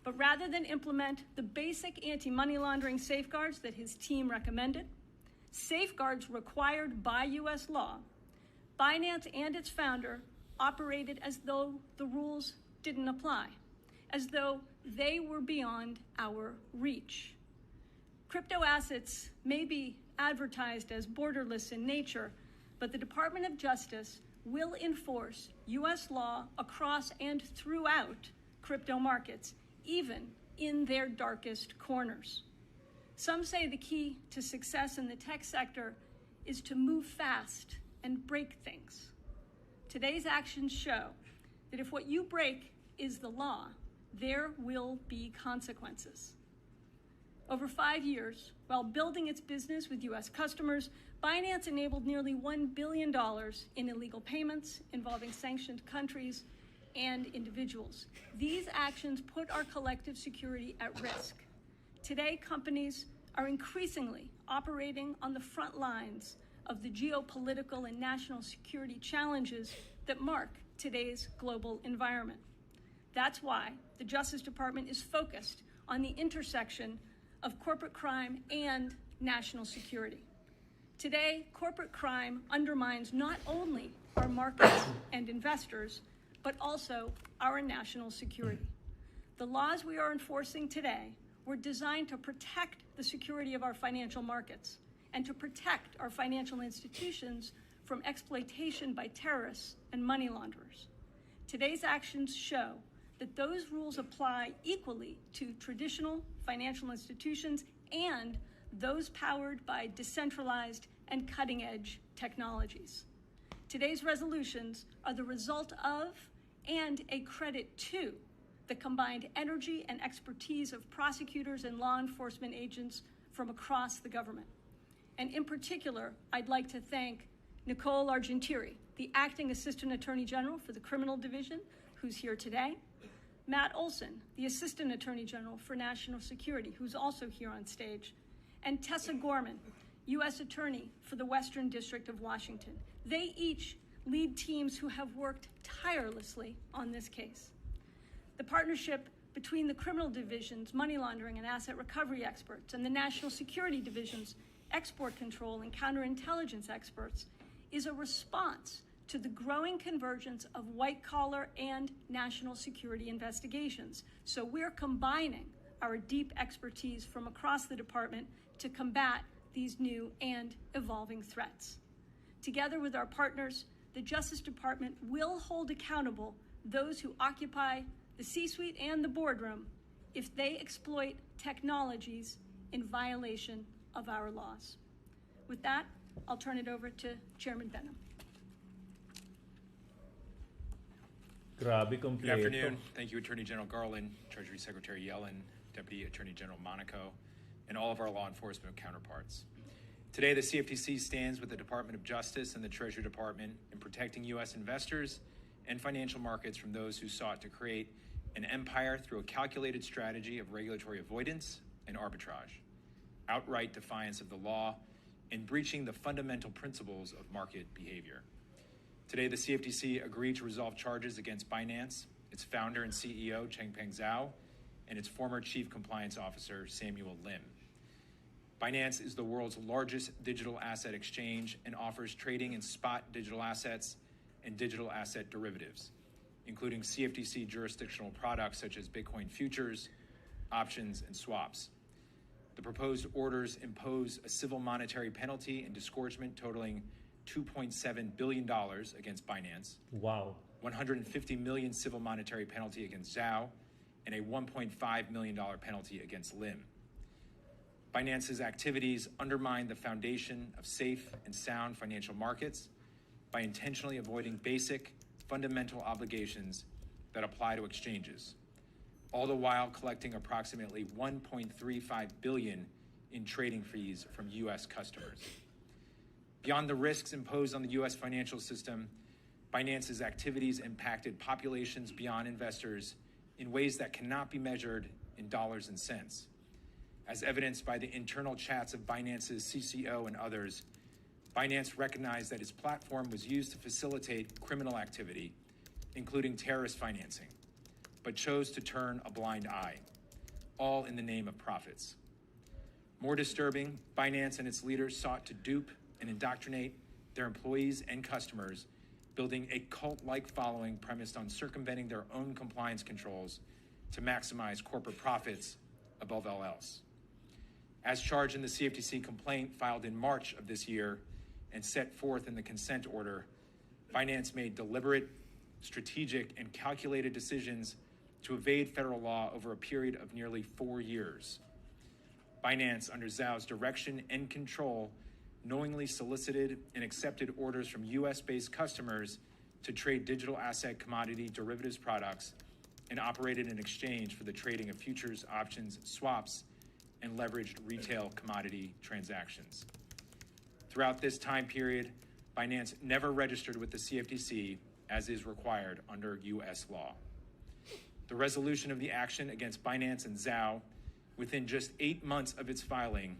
But rather than implement the basic anti-money laundering safeguards that his team recommended, safeguards required by U.S. law, Binance and its founder operated as though the rules didn't apply, as though they were beyond our reach. Crypto assets may be advertised as borderless in nature, but the Department of Justice will enforce U.S. law across and throughout crypto markets, even in their darkest corners. Some say the key to success in the tech sector is to move fast and break things. Today's actions show that if what you break is the law, there will be consequences. Over 5 years, while building its business with U.S. customers, Binance enabled nearly $1 billion in illegal payments involving sanctioned countries and individuals. These actions put our collective security at risk. Today, companies are increasingly operating on the front lines of the geopolitical and national security challenges that mark today's global environment. That's why the Justice Department is focused on the intersection of corporate crime and national security. Today, corporate crime undermines not only our markets and investors, but also our national security. The laws we are enforcing today were designed to protect the security of our financial markets and to protect our financial institutions from exploitation by terrorists and money launderers. Today's actions show that those rules apply equally to traditional financial institutions and those powered by decentralized and cutting-edge technologies. Today's resolutions are the result of and a credit to the combined energy and expertise of prosecutors and law enforcement agents from across the government. And in particular, I'd like to thank Nicole Argentieri, the Acting Assistant Attorney General for the Criminal Division, who's here today, Matt Olson, the Assistant Attorney General for National Security, who's also here on stage, and Tessa Gorman, U.S. Attorney for the Western District of Washington. They each lead teams who have worked tirelessly on this case. The partnership between the Criminal Division's money laundering and asset recovery experts and the National Security Division's export control and counterintelligence experts is a response to the growing convergence of white-collar and national security investigations. So we're combining our deep expertise from across the department to combat these new and evolving threats. Together with our partners, the Justice Department will hold accountable those who occupy the C-suite and the boardroom if they exploit technologies in violation of our laws. With that, I'll turn it over to Chairman Benham. Grabe, Good kompleto. afternoon. Thank you, Attorney General Garland, Treasury Secretary Yellen, Deputy Attorney General Monaco, and all of our law enforcement counterparts. Today, the CFTC stands with the Department of Justice and the Treasury Department in protecting U.S. investors and financial markets from those who sought to create an empire through a calculated strategy of regulatory avoidance and arbitrage, outright defiance of the law, and breaching the fundamental principles of market behavior. Today, the CFTC agreed to resolve charges against Binance, its founder and CEO, Changpeng Zhao, and its former Chief Compliance Officer, Samuel Lim. Binance is the world's largest digital asset exchange and offers trading in spot digital assets and digital asset derivatives, including CFTC jurisdictional products such as Bitcoin futures, options, and swaps. The proposed orders impose a civil monetary penalty and disgorgement totaling $2.7 billion against Binance. Wow. 150 million civil monetary penalty against Zhao, and a $1.5 million penalty against Lim. Binance's activities undermine the foundation of safe and sound financial markets by intentionally avoiding basic, fundamental obligations that apply to exchanges, all the while collecting approximately $1.35 billion in trading fees from U.S. customers. Beyond the risks imposed on the U.S. financial system, Binance's activities impacted populations beyond investors in ways that cannot be measured in dollars and cents. As evidenced by the internal chats of Binance's CCO and others, Binance recognized that its platform was used to facilitate criminal activity, including terrorist financing, but chose to turn a blind eye, all in the name of profits. More disturbing, Binance and its leaders sought to dupe and indoctrinate their employees and customers, building a cult-like following premised on circumventing their own compliance controls to maximize corporate profits above all else. As charged in the CFTC complaint filed in March of this year and set forth in the consent order, Binance made deliberate, strategic, and calculated decisions to evade federal law over a period of nearly 4 years. Binance, under Zhao's direction and control, knowingly solicited and accepted orders from U.S.-based customers to trade digital asset commodity derivatives products and operated an exchange for the trading of futures, options, swaps, and leveraged retail commodity transactions. Throughout this time period, Binance never registered with the CFTC as is required under U.S. law. The resolution of the action against Binance and Zhao within just 8 months of its filing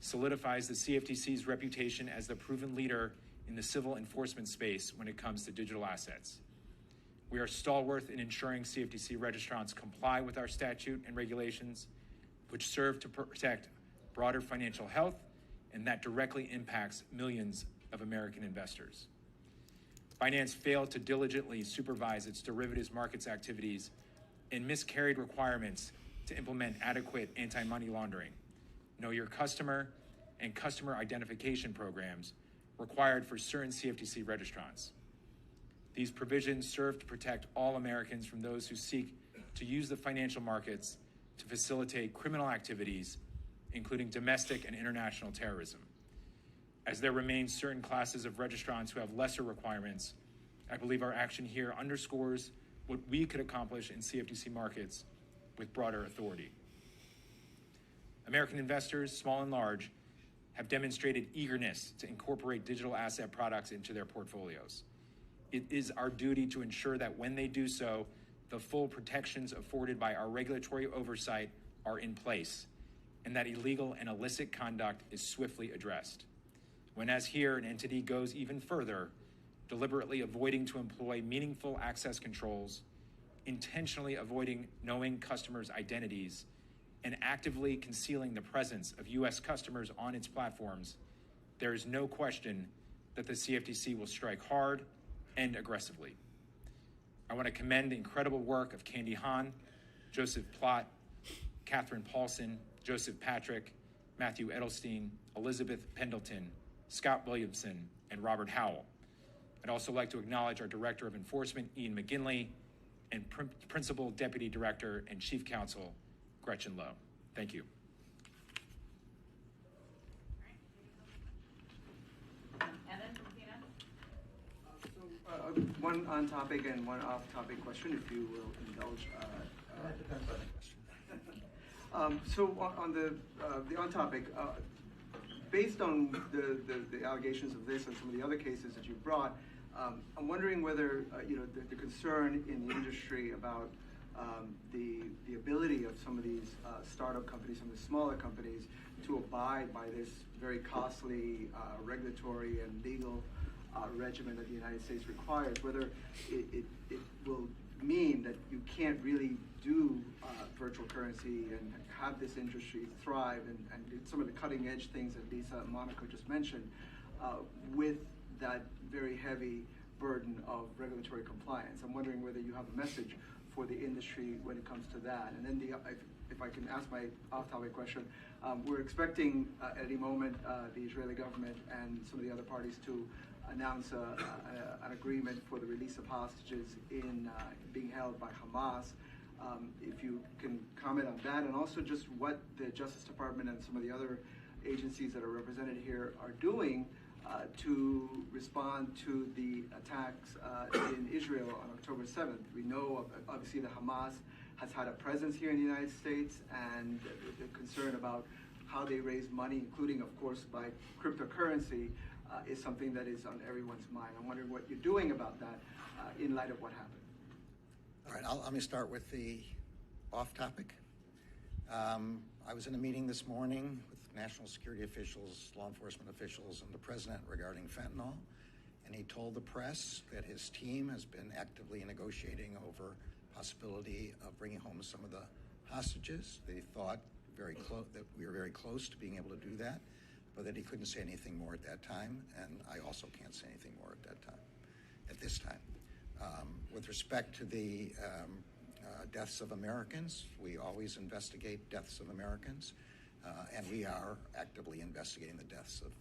solidifies the CFTC's reputation as the proven leader in the civil enforcement space when it comes to digital assets. We are stalwart in ensuring CFTC registrants comply with our statute and regulations, which serve to protect broader financial health and that directly impacts millions of American investors. Binance failed to diligently supervise its derivatives markets activities and miscarried requirements to implement adequate anti-money laundering, know your customer, and customer identification programs required for certain CFTC registrants. These provisions serve to protect all Americans from those who seek to use the financial markets to facilitate criminal activities including domestic and international terrorism. As there remain certain classes of registrants who have lesser requirements, I believe our action here underscores what we could accomplish in CFTC markets with broader authority. American investors, small and large, have demonstrated eagerness to incorporate digital asset products into their portfolios. It is our duty to ensure that when they do so, the full protections afforded by our regulatory oversight are in place, and that illegal and illicit conduct is swiftly addressed. When, as here, an entity goes even further, deliberately avoiding to employ meaningful access controls, intentionally avoiding knowing customers' identities, and actively concealing the presence of U.S. customers on its platforms, there is no question that the CFTC will strike hard and aggressively. I want to commend the incredible work of Candy Hahn, Joseph Plott, Catherine Paulson, Joseph Patrick, Matthew Edelstein, Elizabeth Pendleton, Scott Williamson, and Robert Howell. I'd also like to acknowledge our Director of Enforcement, Ian McGinley, and Principal Deputy Director and Chief Counsel, Gretchen Lowe. Thank you. One on topic and one off topic question, if you will indulge. So on the on topic, based on the allegations of this and some of the other cases that you brought, I'm wondering whether the concern in the industry about the ability of some of these startup companies, some of the smaller companies, to abide by this very costly regulatory and legal regimen that the United States requires, whether it will mean that you can't really do virtual currency and have this industry thrive and do some of the cutting edge things that Lisa and Monica just mentioned with that very heavy burden of regulatory compliance. I'm wondering whether you have a message for the industry when it comes to that. And then if I can ask my off-topic question, we're expecting at any moment the Israeli government and some of the other parties to announce an agreement for the release of hostages being held by Hamas. If you can comment on that, and also just what the Justice Department and some of the other agencies that are represented here are doing to respond to the attacks in Israel on October 7th. We know, obviously, that Hamas has had a presence here in the United States, and the concern about how they raise money, including, of course, by cryptocurrency, is something that is on everyone's mind. I'm wondering what you're doing about that in light of what happened. All right, let me start with the off-topic. I was in a meeting this morning with national security officials, law enforcement officials, and the president regarding fentanyl, and he told the press that his team has been actively negotiating over possibility of bringing home some of the hostages. They thought that we were very close to being able to do that, but that he couldn't say anything more at that time, and I also can't say anything more at this time. With respect to the deaths of Americans, we always investigate deaths of Americans, and we are actively investigating the deaths of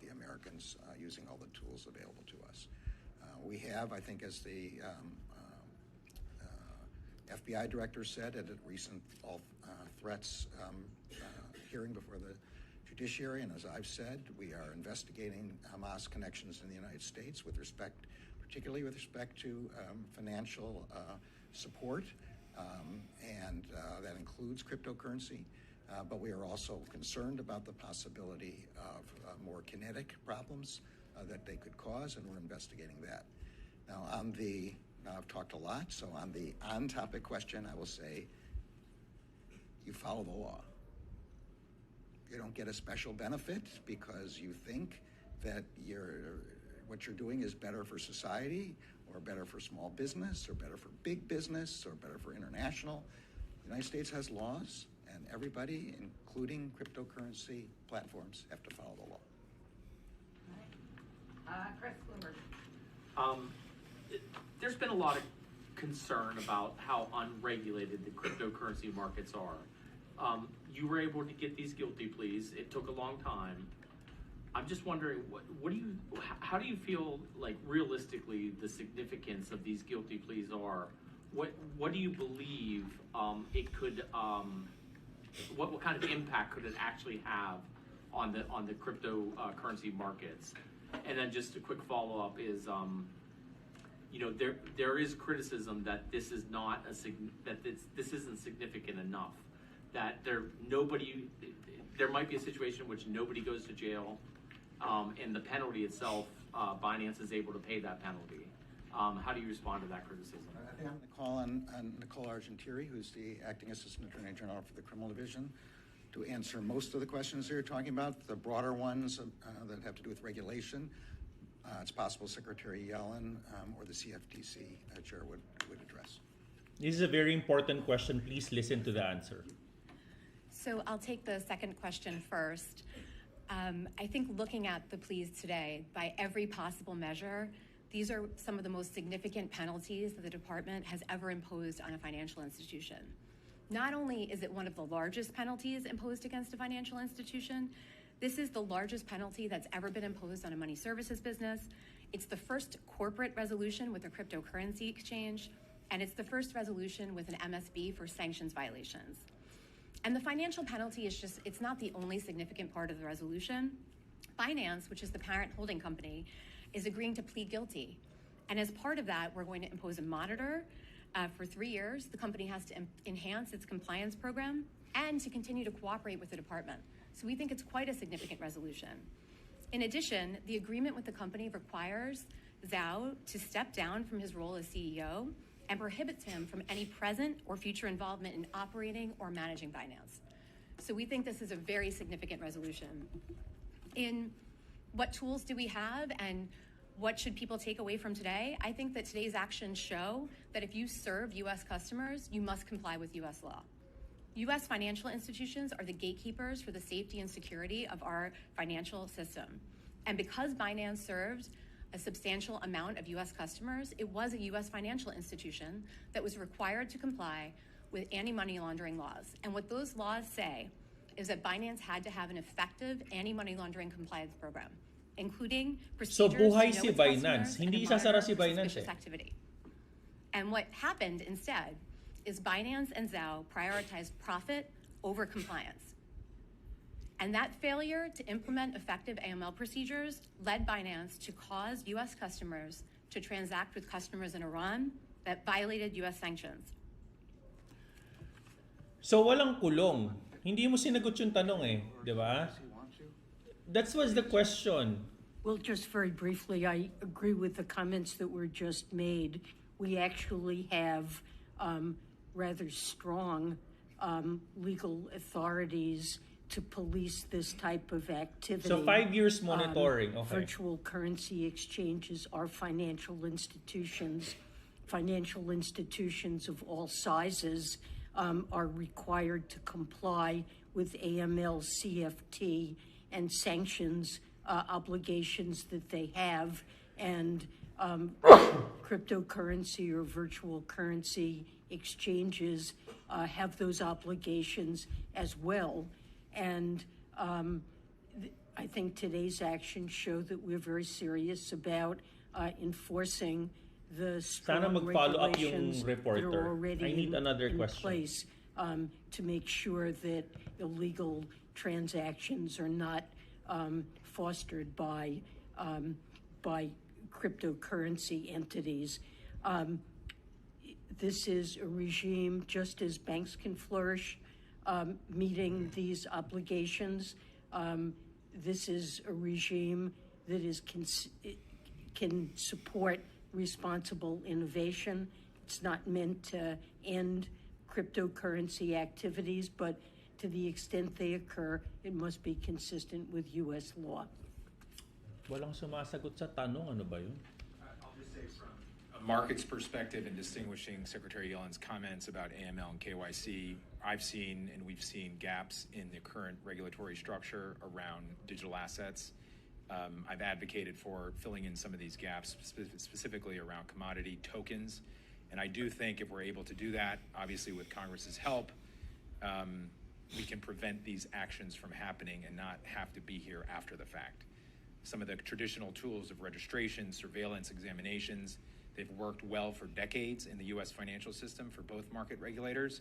the Americans using all the tools available to us. We have, I think, as the FBI director said at a recent all threats hearing before the judiciary, and as I've said, we are investigating Hamas connections in the United States particularly with respect to financial support, and that includes cryptocurrency. But we are also concerned about the possibility of more kinetic problems that they could cause, and we're investigating that. Now, I've talked a lot, so on the on-topic question, I will say, you follow the law. You don't get a special benefit because you think that what you're doing is better for society, or better for small business, or better for big business, or better for international. The United States has laws, and everybody, including cryptocurrency platforms, have to follow the law. Chris Bloomberg. There's been a lot of concern about how unregulated the cryptocurrency markets are. You were able to get these guilty pleas. It took a long time. I'm just wondering, how do you feel like realistically the significance of these guilty pleas are? What do you believe it could what kind of impact could it actually have on the cryptocurrency markets? And then just a quick follow up is, there is criticism that this is not this isn't significant enough. That there might be a situation in which nobody goes to jail, and the penalty itself, Binance is able to pay that penalty. How do you respond to that criticism? I think I'm going to call on Nicole Argentieri, who's the Acting Assistant Attorney General for the Criminal Division, to answer most of the questions that you're talking about. The broader ones that have to do with regulation, it's possible Secretary Yellen or the CFTC chair would address. This is a very important question. Please listen to the answer. So I'll take the second question first. I think looking at the pleas today, by every possible measure, these are some of the most significant penalties that the department has ever imposed on a financial institution. Not only is it one of the largest penalties imposed against a financial institution, this is the largest penalty that's ever been imposed on a money services business. It's the first corporate resolution with a cryptocurrency exchange, and it's the first resolution with an MSB for sanctions violations. And the financial penalty is it's not the only significant part of the resolution. Binance, which is the parent holding company, is agreeing to plead guilty. And as part of that, we're going to impose a monitor for 3 years. The company has to enhance its compliance program and to continue to cooperate with the department. So we think it's quite a significant resolution. In addition, the agreement with the company requires Zhao to step down from his role as CEO and prohibits him from any present or future involvement in operating or managing Binance. So we think this is a very significant resolution. In what tools do we have and what should people take away from today? I think that today's actions show that if you serve U.S. customers, you must comply with U.S. law. U.S. financial institutions are the gatekeepers for the safety and security of our financial system. And because Binance served a substantial amount of U.S. customers, it was a U.S. financial institution that was required to comply with anti-money laundering laws. And what those laws say is that Binance had to have an effective anti-money laundering compliance program, including procedures So buhay to know si its Binance, customers hindi and isasara monitor si Binance suspicious eh. activity. And what happened instead is Binance and Zhao prioritized profit over compliance. And that failure to implement effective AML procedures led Binance to cause U.S. customers to transact with customers in Iran that violated U.S. sanctions. So walang kulong. Hindi mo sinagot yung tanong eh, di ba? That was the question. Well, just very briefly, I agree with the comments that were just made. We actually have rather strong legal authorities to police this type of activity. So 5 years monitoring, okay. Virtual currency exchanges are financial institutions. Financial institutions of all sizes are required to comply with AML, CFT, and sanctions obligations that they have. And cryptocurrency or virtual currency exchanges have those obligations as well. And I think today's actions show that we're very serious about enforcing the Sana strong mag-follow up regulations yung that reporter. are already I need another in question. place to make sure that illegal transactions are not fostered by cryptocurrency entities. This is a regime, just as banks can flourish, meeting these obligations. This is a regime that can support responsible innovation. It's not meant to end cryptocurrency activities, but to the extent they occur, it must be consistent with U.S. law. Walang sumasagot sa tanong, ano ba yun? I'll just say from a market's perspective in distinguishing Secretary Yellen's comments about AML and KYC, I've seen and we've seen gaps in the current regulatory structure around digital assets. I've advocated for filling in some of these gaps, specifically around commodity tokens. And I do think if we're able to do that, obviously with Congress's help, we can prevent these actions from happening and not have to be here after the fact. Some of the traditional tools of registration, surveillance, examinations, they've worked well for decades in the U.S. financial system for both market regulators.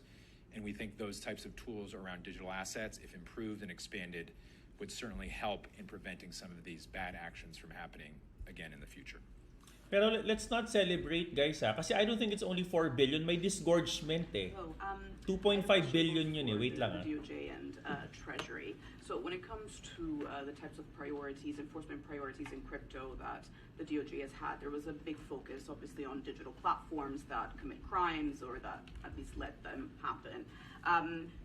And we think those types of tools around digital assets, if improved and expanded, would certainly help in preventing some of these bad actions from happening again in the future. Pero let's not celebrate, guys, ha? Kasi I don't think it's only 4 billion. May disgorgement, eh. 2.5 billion yun, eh. Wait lang, ha? DOJ and Treasury. So when it comes to the types of priorities, enforcement priorities in crypto that the DOJ has had, there was a big focus, obviously, on digital platforms that commit crimes or that at least let them happen.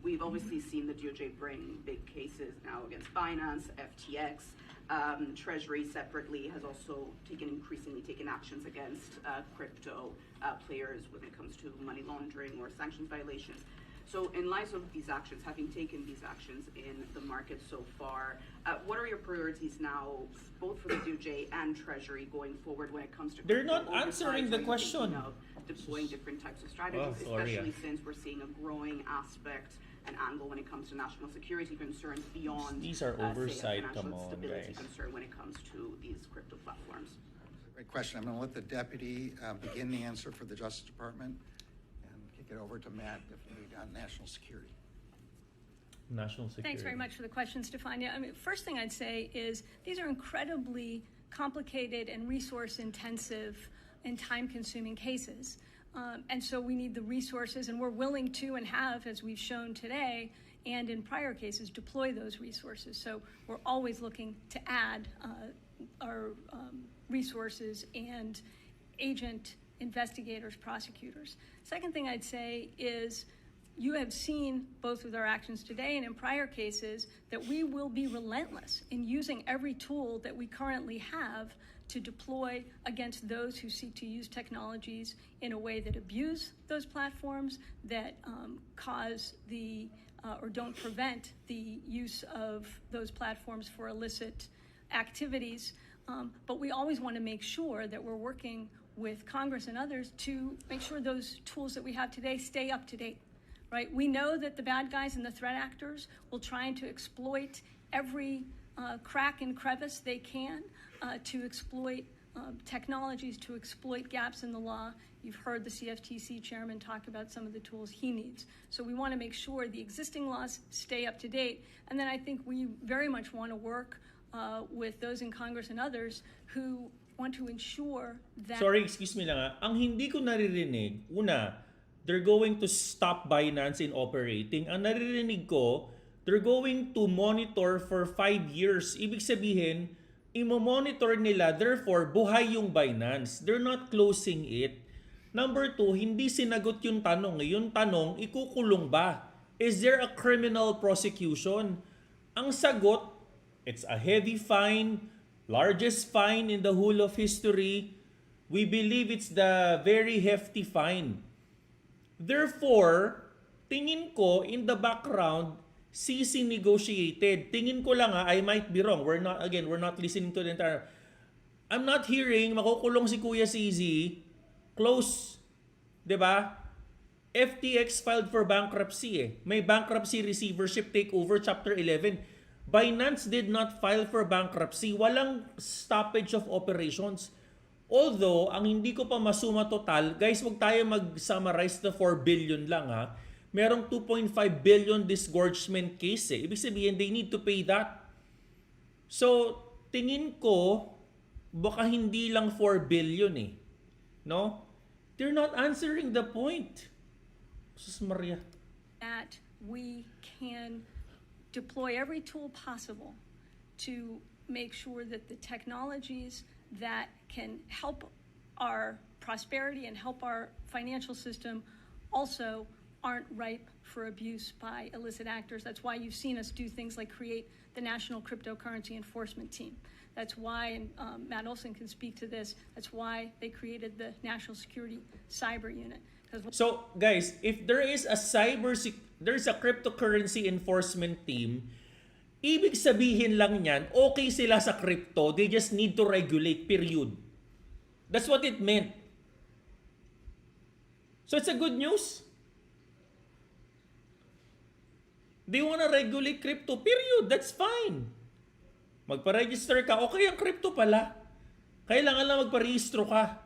We've obviously seen the DOJ bring big cases now against Binance, FTX. Treasury separately has also increasingly taken actions against crypto players when it comes to money laundering or sanctions violations. So in light of these actions, having taken these actions in the market so far, what are your priorities now, both for the DOJ and Treasury going forward when it comes to They're crypto not answering the question. Of deploying different types of strategies, especially since we're seeing a growing aspect an angle when it comes to national security concerns beyond these are oversight, say, a financial come on, stability guys. concern when it comes to these crypto platforms. Great question. I'm going to let the deputy begin the answer for the Justice Department and kick it over to Matt if we need on national security. National security. Thanks very much for the question, Stefania. I mean, first thing I'd say is these are incredibly complicated and resource-intensive and time-consuming cases. And so we need the resources, and we're willing to and have, as we've shown today and in prior cases, deploy those resources. So we're always looking to add our resources and agent investigators, prosecutors. Second thing I'd say is you have seen, both with our actions today and in prior cases, that we will be relentless in using every tool that we currently have to deploy against those who seek to use technologies in a way that abuse those platforms, that cause the or don't prevent the use of those platforms for illicit activities. But we always want to make sure that we're working with Congress and others to make sure those tools that we have today stay up to date. Right? We know that the bad guys and the threat actors will try to exploit every crack and crevice they can to exploit technologies, to exploit gaps in the law. You've heard the CFTC chairman talk about some of the tools he needs. So we want to make sure the existing laws stay up to date. And then I think we very much want to work with those in Congress and others who want to ensure that... Sorry, excuse me lang, ha? Ang hindi ko naririnig, una, they're going to stop Binance in operating. Ang naririnig ko, they're going to monitor for 5 years. Ibig sabihin, imo-monitor nila, therefore, buhay yung Binance. They're not closing it. Number 2, hindi sinagot yung tanong. Yung tanong, ikukulong ba? Is there a criminal prosecution? Ang sagot, it's a heavy fine, largest fine in the whole of history. We believe it's the very hefty fine. Therefore, tingin ko in the background, CC negotiated. Tingin ko lang, I might be wrong. We're not listening to the entire... I'm not hearing makukulong si Kuya CZ. Close. 'Di ba? FTX filed for bankruptcy eh. May bankruptcy receivership takeover chapter 11. Binance did not file for bankruptcy. Walang stoppage of operations. Although, ang hindi ko pa masuma total, guys, wag tayo mag-summarize the 4 billion lang ha. Merong 2.5 billion disgorgement case eh. Ibig sabihin, they need to pay that. So, tingin ko, baka hindi lang 4 billion eh. No? They're not answering the point. Sus Maria. That we can deploy every tool possible to make sure that the technologies that can help our prosperity and help our financial system also aren't ripe for abuse by illicit actors. That's why you've seen us do things like create the National Cryptocurrency Enforcement Team. That's why, and Matt Olson can speak to this, that's why they created the National Security Cyber Unit. So, guys, if there is a there's a cryptocurrency enforcement team, ibig sabihin lang niyan, okay sila sa crypto, they just need to regulate, period. That's what it meant. So it's a good news. They wanna regulate crypto, period. That's fine. Magpa-register ka, okay ang crypto pala. Kailangan lang magpa-registro ka.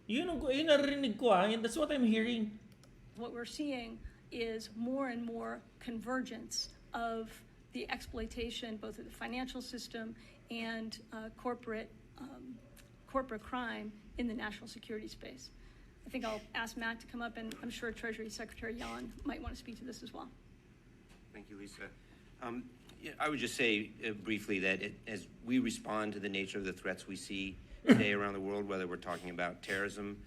Yun narinig ko and that's what I'm hearing. What we're seeing is more and more convergence of the exploitation, both of the financial system and corporate crime in the national security space. I think I'll ask Matt to come up, and I'm sure Treasury Secretary Yellen might want to speak to this as well. Thank you, Lisa. I would just say briefly that as we respond to the nature of the threats we see today around the world, whether we're talking about terrorism,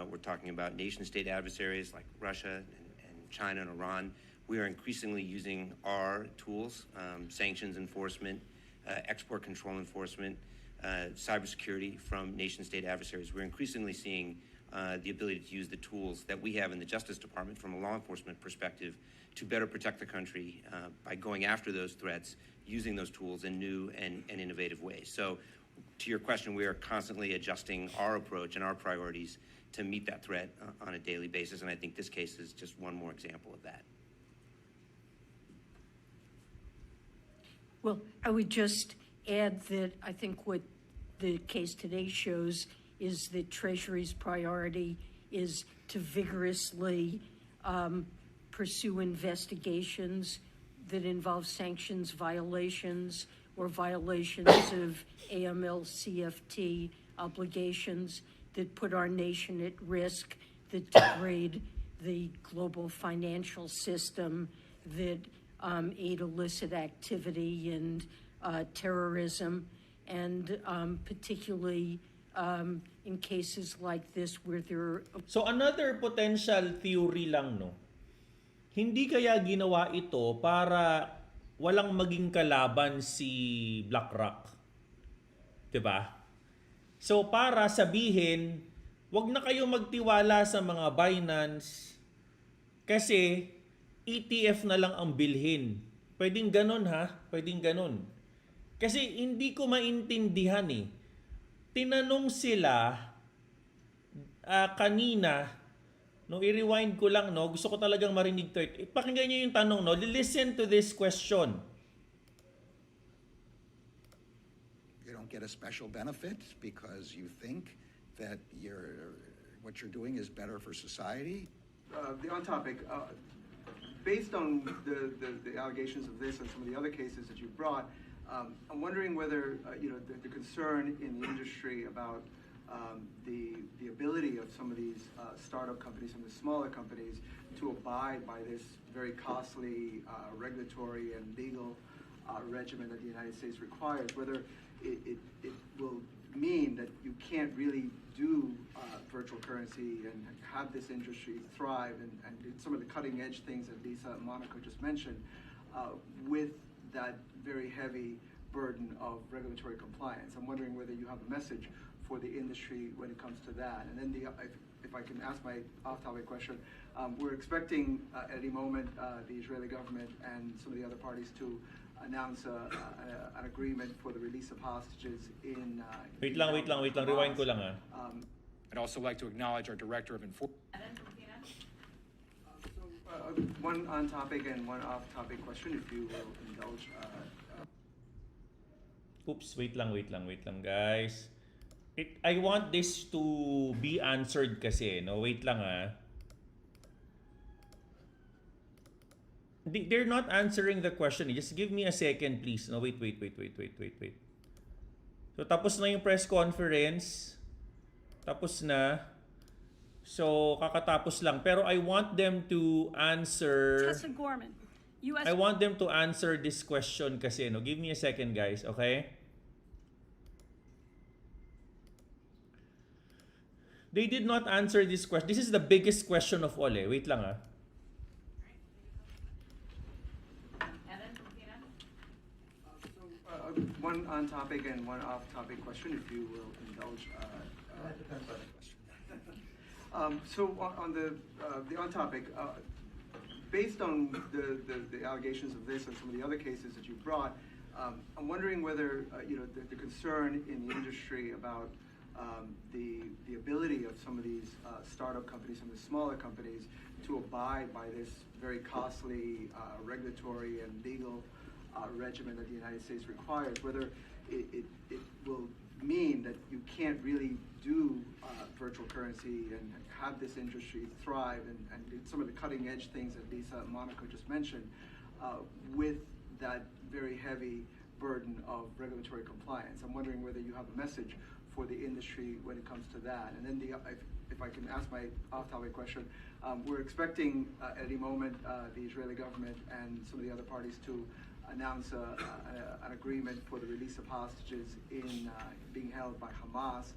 we're talking about nation-state adversaries like Russia and China and Iran, we are increasingly using our tools, sanctions enforcement, export control enforcement, cybersecurity from nation-state adversaries. We're increasingly seeing the ability to use the tools that we have in the Justice Department from a law enforcement perspective to better protect the country by going after those threats, using those tools in new and innovative ways. So to your question, we are constantly adjusting our approach and our priorities to meet that threat on a daily basis, and I think this case is just one more example of that. Well, I would just add that I think what the case today shows is that Treasury's priority is to vigorously pursue investigations that involve sanctions violations or violations of AML-CFT obligations that put our nation at risk, that degrade the global financial system, that aid illicit activity and terrorism, and particularly in cases like this where there are... So another potential theory lang, no? Hindi kaya ginawa ito para walang maging kalaban si BlackRock? Diba? So para sabihin, wag na kayo magtiwala sa mga Binance kasi ETF na lang ang bilhin. Pwedeng ganun ha? Pwedeng ganun. Kasi hindi ko maintindihan eh. Tinanong sila kanina, no, i-rewind ko lang, no, gusto ko talagang marinig to. Pakinggan nyo yung tanong, no, listen to this question. You don't get a special benefit because you think that what you're doing is better for society? On topic, based on the allegations of this and some of the other cases that you brought, I'm wondering whether the concern in the industry about the ability of some of these startup companies, some of the smaller companies, to abide by this very costly regulatory and legal regimen that the United States requires, whether it will mean that you can't really do virtual currency and have this industry thrive and some of the cutting edge things that Lisa and Monica just mentioned with that very heavy burden of regulatory compliance. I'm wondering whether you have a message for the industry when it comes to that. And then if I can ask my off-topic question, we're expecting at any moment the Israeli government and some of the other parties to announce an agreement for the release of hostages in... Wait lang. Rewind ko lang I'd also like to acknowledge our Director of Enforcement. One on-topic and one off-topic question, if you will indulge. Oops, wait lang, guys. I want this to be answered kasi, no? Wait lang They're not answering the question. Just give me a second, please. No, wait. So, tapos na yung press conference. Tapos na. So, kakatapos lang. Pero I want them to answer... Tessa Gorman, U.S. I want them to answer this question kasi, no? Give me a second, guys. Okay? They did not answer this question. This is the biggest question of all, eh. Wait lang, One on-topic and one off-topic question, if you will indulge. So on the on-topic, based on the allegations of this and some of the other cases that you brought, I'm wondering whether the concern in the industry about the ability of some of these startup companies, some of the smaller companies, to abide by this very costly regulatory and legal regimen that the United States requires, whether it will mean that you can't really do virtual currency and have this industry thrive and do some of the cutting edge things that Lisa and Monica just mentioned with that very heavy burden of regulatory compliance. I'm wondering whether you have a message for the industry when it comes to that. And then if I can ask my off-topic question, we're expecting at any moment the Israeli government and some of the other parties to announce an agreement for the release of hostages being held by Hamas.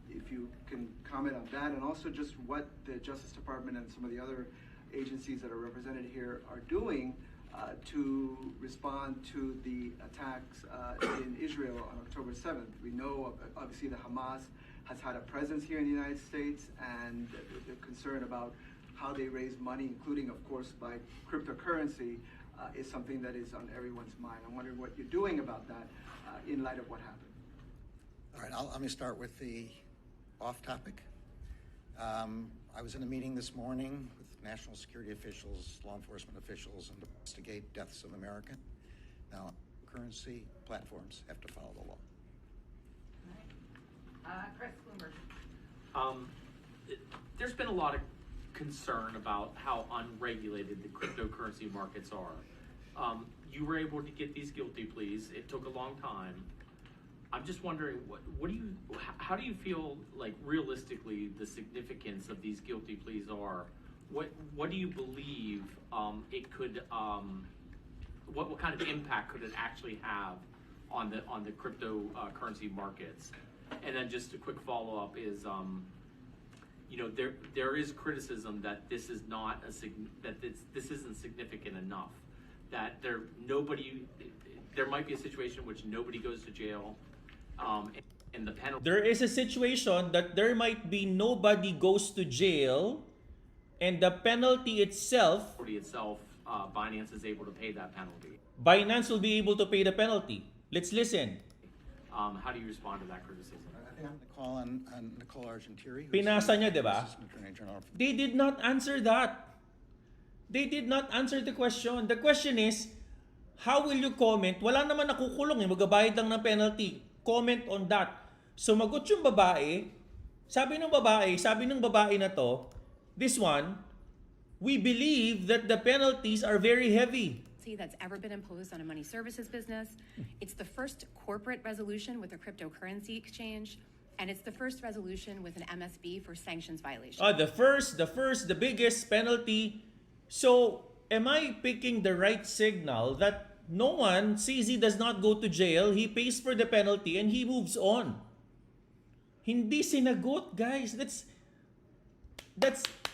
If you can comment on that, and also just what the Justice Department and some of the other agencies that are represented here are doing to respond to the attacks in Israel on October 7th. We know, obviously, that Hamas has had a presence here in the United States, and the concern about how they raise money, including, of course, by cryptocurrency, is something that is on everyone's mind. I'm wondering what you're doing about that in light of what happened. All right, let me start with the off-topic. I was in a meeting this morning with national security officials, law enforcement officials, and to investigate deaths of American. Now, currency platforms have to follow the law. Chris Bloomberg. There's been a lot of concern about how unregulated the cryptocurrency markets are. You were able to get these guilty pleas. It took a long time. I'm just wondering, how do you feel like realistically the significance of these guilty pleas are? What do you believe it could? What kind of impact could it actually have on the cryptocurrency markets? And then just a quick follow up is, there is criticism that this is not this isn't significant enough. That there might be a situation in which nobody goes to jail. And the penalty. There is a situation that there might be nobody goes to jail, and the penalty itself, Binance is able to pay that penalty. Binance will be able to pay the penalty. Let's listen. How do you respond to that criticism? I think I'm going to call on Nicole Argentiri. Pinasa niya, di ba? Assistant Attorney General. They did not answer that. They did not answer the question. The question is, how will you comment? Wala naman nakukulong eh. Magbabayad lang ng penalty. Comment on that. Sumagot yung babae. Sabi ng babae na to, this one, we believe that the penalties are very heavy. That's ever been imposed on a money services business. It's the first corporate resolution with a cryptocurrency exchange, and it's the first resolution with an MSB for sanctions violation. The biggest penalty. So, am I picking the right signal that no one, CZ does not go to jail, he pays for the penalty, and he moves on? Hindi sinagot, guys.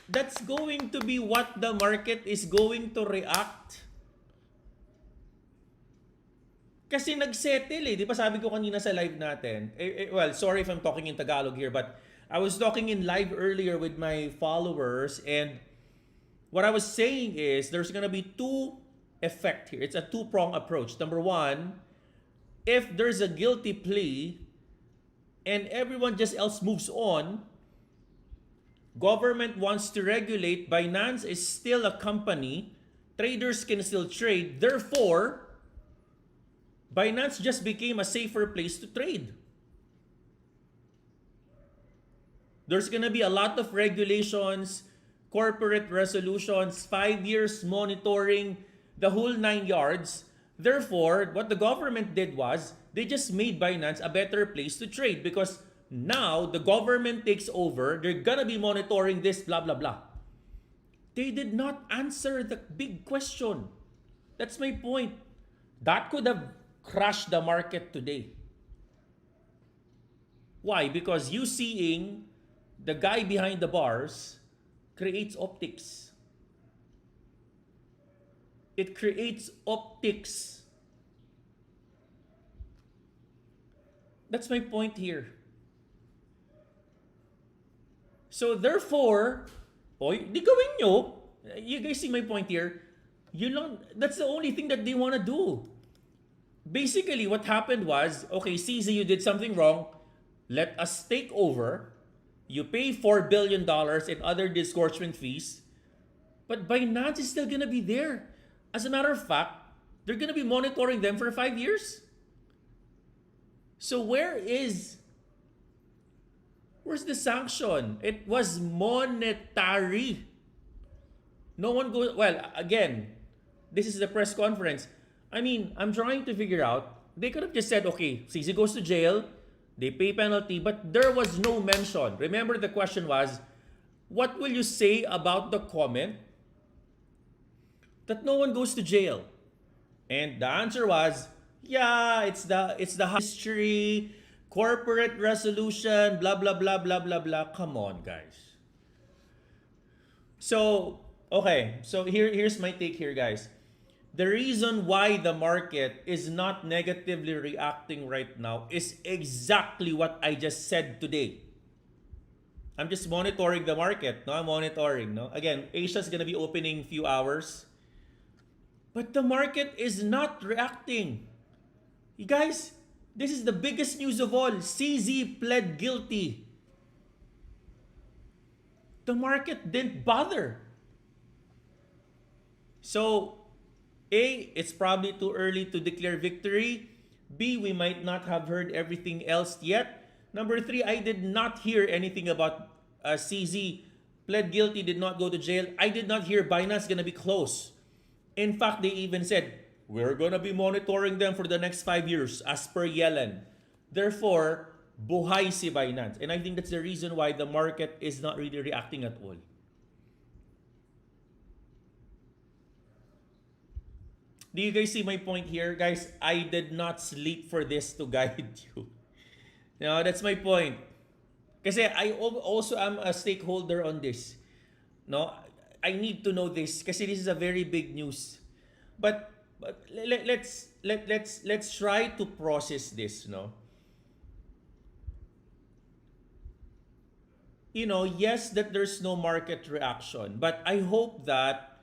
That's going to be what the market is going to react. Kasi nagsettle eh. Di ba sabi ko kanina sa live natin? Well, sorry if I'm talking in Tagalog here, but I was talking in live earlier with my followers, and what I was saying is there's gonna be two effect here. It's a two-prong approach. Number one, if there's a guilty plea and everyone just else moves on, government wants to regulate, Binance is still a company, traders can still trade, therefore, Binance just became a safer place to trade. There's gonna be a lot of regulations, corporate resolutions, 5 years monitoring, the whole 9 yards. Therefore, what the government did was, they just made Binance a better place to trade because now the government takes over, they're gonna be monitoring this, blah, blah, blah. They did not answer the big question. That's my point. That could have crushed the market today. Why? Because you seeing the guy behind the bars creates optics. It creates optics. That's my point here. So therefore, di gawin nyo. You guys see my point here? That's the only thing that they want to do. Basically, what happened was, okay, CZ, you did something wrong. Let us take over. You pay $4 billion in other disgorgement fees. But Binance is still going to be there. As a matter of fact, they're going to be monitoring them for 5 years. So where's the sanction? It was monetary. No one goes, well, again, this is the press conference. I mean, I'm trying to figure out, they could have just said, okay, CZ goes to jail, they pay penalty, but there was no mention. Remember, the question was, what will you say about the comment that no one goes to jail? And the answer was, yeah, it's the history, corporate resolution, blah, blah, blah, blah, blah, blah. Come on, guys. So, okay, so here's my take here, guys. The reason why the market is not negatively reacting right now is exactly what I just said today. I'm just monitoring the market. No, I'm monitoring. No, again, Asia's gonna be opening few hours, but the market is not reacting. You guys, this is the biggest news of all. CZ pled guilty. The market didn't bother. So, A, it's probably too early to declare victory. B, we might not have heard everything else yet. Number 3, I did not hear anything about CZ pled guilty, did not go to jail. I did not hear Binance gonna be closed. In fact, they even said, we're gonna be monitoring them for the next 5 years, as per Yellen. Therefore, buhay si Binance. And I think that's the reason why the market is not really reacting at all. Do you guys see my point here? Guys, I did not sleep for this to guide you. No, that's my point. Kasi I also am a stakeholder on this. No, I need to know this kasi this is a very big news. But let's try to process this, no? You know, yes, that there's no market reaction, but I hope that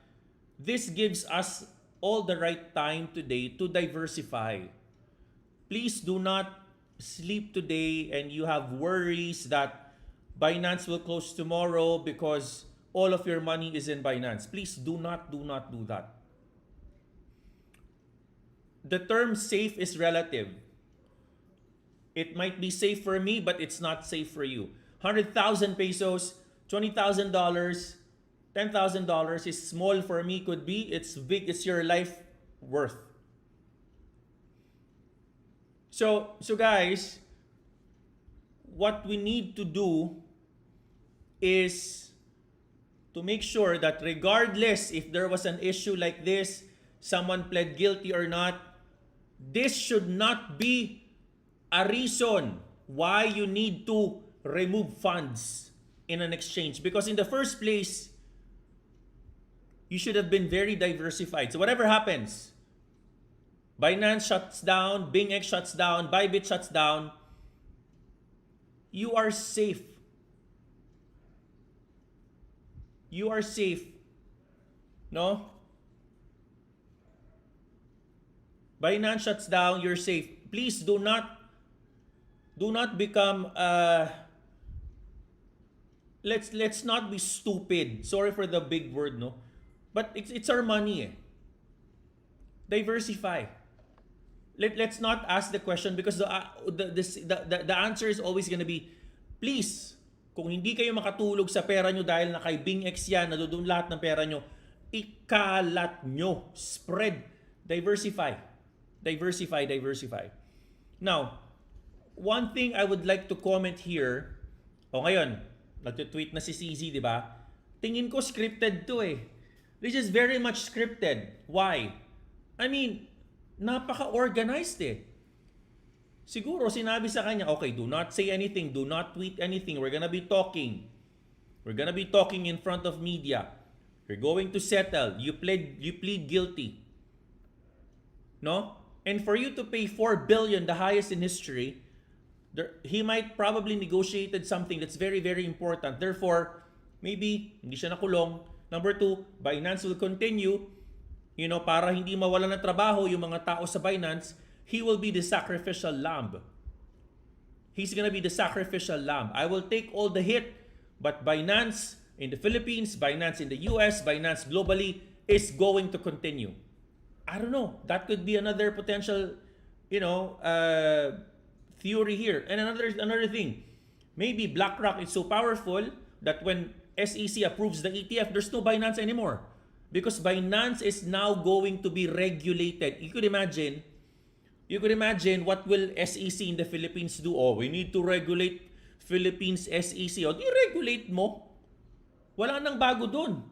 this gives us all the right time today to diversify. Please do not sleep today and you have worries that Binance will close tomorrow because all of your money is in Binance. Please do not do that. The term safe is relative. It might be safe for me, but it's not safe for you. 100,000 pesos, $20,000, $10,000 is small for me, could be. It's big, it's your life worth. So guys, what we need to do is to make sure that regardless if there was an issue like this, someone pled guilty or not, this should not be a reason why you need to remove funds in an exchange. Because in the first place, you should have been very diversified. So whatever happens, Binance shuts down, BingX shuts down, Bybit shuts down, you are safe. You are safe. No? Binance shuts down, you're safe. Please do not become let's not be stupid. Sorry for the big word, no? But it's our money. Eh. Diversify. Let's not ask the question because the answer is always gonna be, please, kung hindi kayo makatulog sa pera nyo dahil na kay BingX yan, nadoon lahat ng pera nyo, ikalat nyo. Spread. Diversify. Diversify. Now, one thing I would like to comment here, ngayon, nag-tweet na si CZ, di ba? Tingin ko scripted to eh. This is very much scripted. Why? I mean, napaka-organized eh. Siguro sinabi sa kanya, okay, do not say anything, do not tweet anything, we're gonna be talking. We're gonna be talking in front of media. You're going to settle. You plead guilty. No? And for you to pay 4 billion, the highest in history, he might probably negotiated something that's very, very important. Therefore, maybe hindi siya nakulong. Number 2, Binance will continue, para hindi mawalan ng trabaho yung mga tao sa Binance, he will be the sacrificial lamb. He's gonna be the sacrificial lamb. I will take all the hit, but Binance in the Philippines, Binance in the US, Binance globally is going to continue. I don't know. That could be another potential, theory here. And another thing, maybe BlackRock is so powerful that when SEC approves the ETF, there's no Binance anymore. Because Binance is now going to be regulated. You could imagine what will SEC in the Philippines do? Oh, we need to regulate Philippines SEC. O, di-regulate mo. Wala nang bago dun.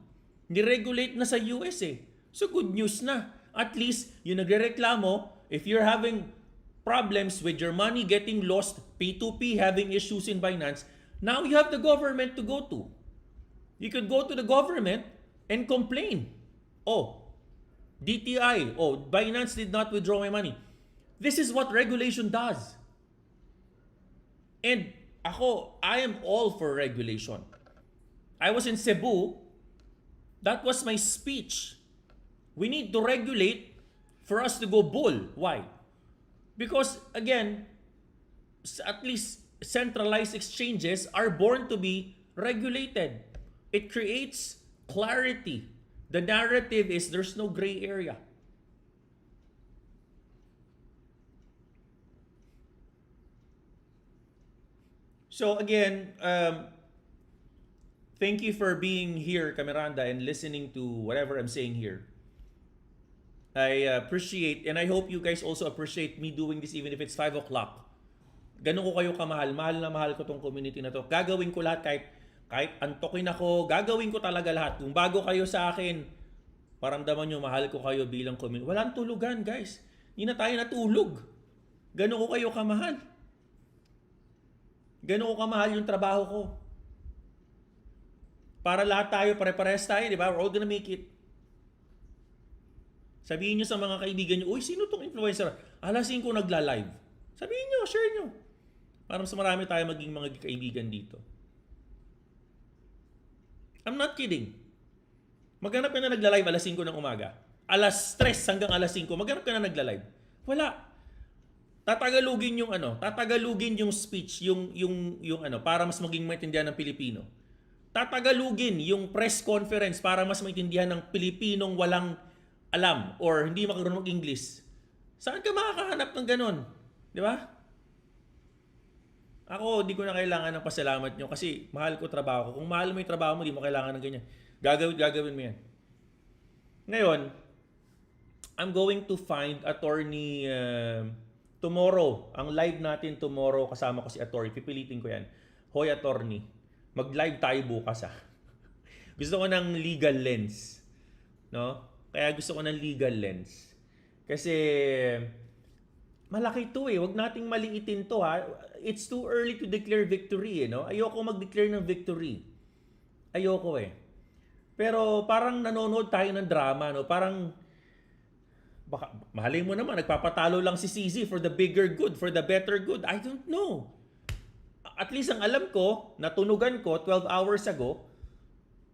Ni-regulate na sa US eh. So good news na. At least, yung nagrereklamo, if you're having problems with your money getting lost, P2P having issues in Binance, now you have the government to go to. You could go to the government and complain. Oh, DTI. Oh, Binance did not withdraw my money. This is what regulation does. And I am all for regulation. I was in Cebu. That was my speech. We need to regulate for us to go bull. Why? Because, again, at least centralized exchanges are born to be regulated. It creates clarity. The narrative is there's no gray area. So again, thank you for being here, Miranda, and listening to whatever I'm saying here. I appreciate, and I hope you guys also appreciate me doing this even if it's 5 o'clock. Ganun ko kayo kamahal. Mahal na mahal ko tong community na to. Gagawin ko lahat kahit antokin ako, gagawin ko talaga lahat. Kung bago kayo sa akin, paramdaman nyo, mahal ko kayo bilang community. Walang tulugan, guys. Hindi na tayo natulog. Ganun ko kayo kamahal. Ganun ko kamahal yung trabaho ko. Para lahat tayo, pare-parehas tayo, di ba? We're all gonna make it. Sabihin nyo sa mga kaibigan nyo, uy, sino tong influencer? Alasin ko nagla-live. Sabihin nyo, share nyo. Para mas marami tayo maging mga kaibigan dito. I'm not kidding. Maghanap ka na nagla-live alas 5 ng umaga. Alas 3 hanggang alas 5, maghanap ka na nagla-live. Wala. Tatagalugin yung speech, yung para mas maging maintindihan ng Pilipino. Tatagalugin yung press conference para mas maintindihan ng Pilipinong walang alam or hindi makarunong English. Saan ka makakahanap ng ganon? Di ba? Ako, di ko na kailangan ng pasalamat nyo kasi mahal ko trabaho ko. Kung mahal mo yung trabaho mo, di mo kailangan ng ganyan. Gagawin mo yan. Ngayon, I'm going to find attorney tomorrow. Ang live natin tomorrow, kasama ko si attorney. Pipilitin ko yan. Hoy, attorney. Mag-live tayo bukas Gusto ko ng legal lens. No? Kaya gusto ko ng legal lens. Kasi malaki to Huwag nating maliitin to It's too early to declare victory no? Ayoko mag-declare ng victory. Ayoko Pero parang nanonood tayo ng drama no? Parang baka, mahalin mo naman, nagpapatalo lang si CZ for the bigger good, for the better good. I don't know. At least ang alam ko, natunugan ko 12 hours ago,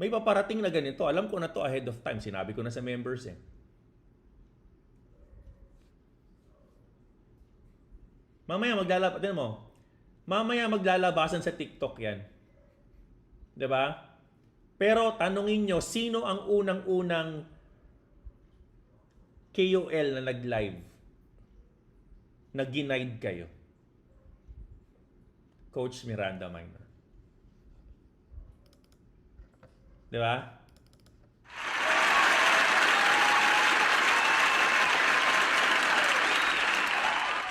may paparating na ganito. Alam ko na to ahead of time. Sinabi ko na sa members Mamaya maglalabasan sa TikTok yan. 'Di ba? Pero tanungin nyo, sino ang unang-unang KOL na nag-live na ginaid kayo? Coach Miranda Minor. Di ba?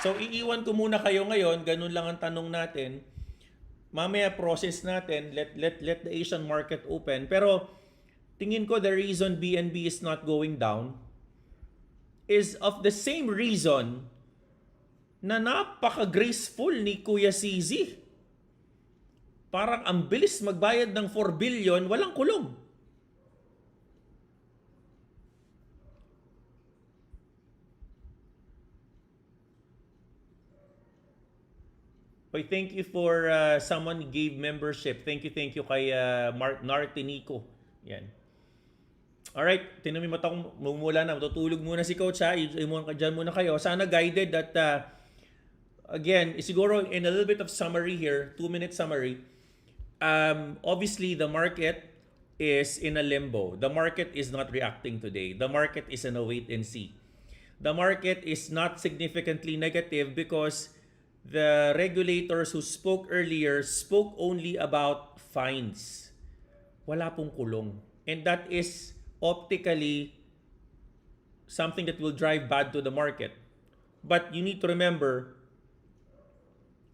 So, iiwan ko muna kayo ngayon. Ganun lang ang tanong natin. Mamaya process natin. Let the Asian market open. Pero, tingin ko the reason BNB is not going down is of the same reason na napaka-graceful ni Kuya CZ. Parang ang bilis magbayad ng 4 billion, walang kulong. Oy, thank you for someone gave membership. Thank you kay Nartinico. Yan. Alright, tinan mo mata kong mumula na. Matutulog muna si Coach Diyan muna kayo. Sana guided that, again, siguro in a little bit of summary here, 2-minute summary. Obviously, the market is in a limbo. The market is not reacting today. The market is in a wait and see. The market is not significantly negative because the regulators who spoke earlier spoke only about fines. Wala pong kulong. And that is optically something that will drive bad to the market. But you need to remember,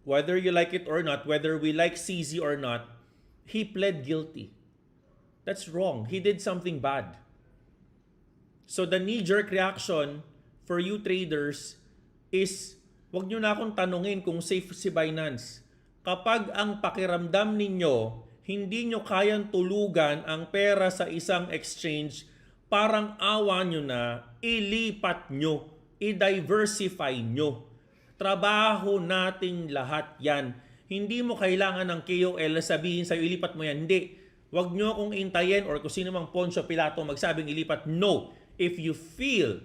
whether you like it or not, whether we like CZ or not, he pled guilty. That's wrong. He did something bad. So the knee-jerk reaction for you traders is, wag nyo na akong tanungin kung safe si Binance. Kapag ang pakiramdam ninyo, hindi nyo kayang tulugan ang pera sa isang exchange, parang awa nyo na, ilipat nyo, i-diversify nyo. Trabaho nating lahat yan. Hindi mo kailangan ng KOL na sabihin sa'yo, ilipat mo yan. Hindi. Wag nyo akong intayin or kung sino mang Poncio Pilato magsabing ilipat. No. If you feel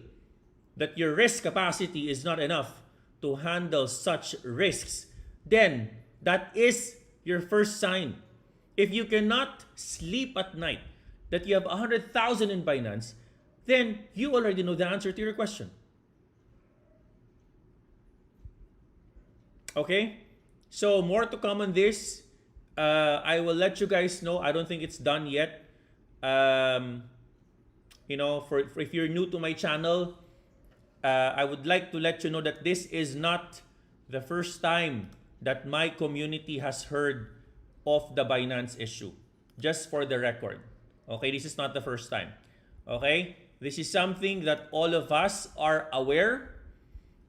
that your risk capacity is not enough to handle such risks, then that is your first sign. If you cannot sleep at night that you have 100,000 in Binance, then you already know the answer to your question. Okay? So more to come on this. I will let you guys know. I don't think it's done yet. You know, for if you're new to my channel, I would like to let you know that this is not the first time that my community has heard of the Binance issue. Just for the record. Okay, this is not the first time. Okay? This is something that all of us are aware.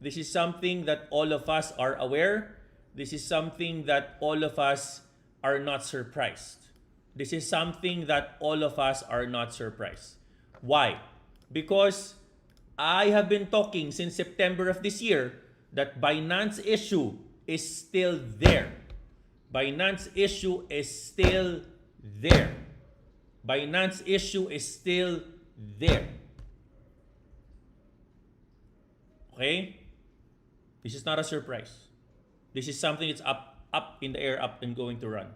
This is something that all of us are aware. This is something that all of us are not surprised. This is something that all of us are not surprised. Why? Because I have been talking since September of this year that Binance issue is still there. Binance issue is still there. Binance issue is still there. Okay? This is not a surprise. This is something that's up in the air, up and going to run.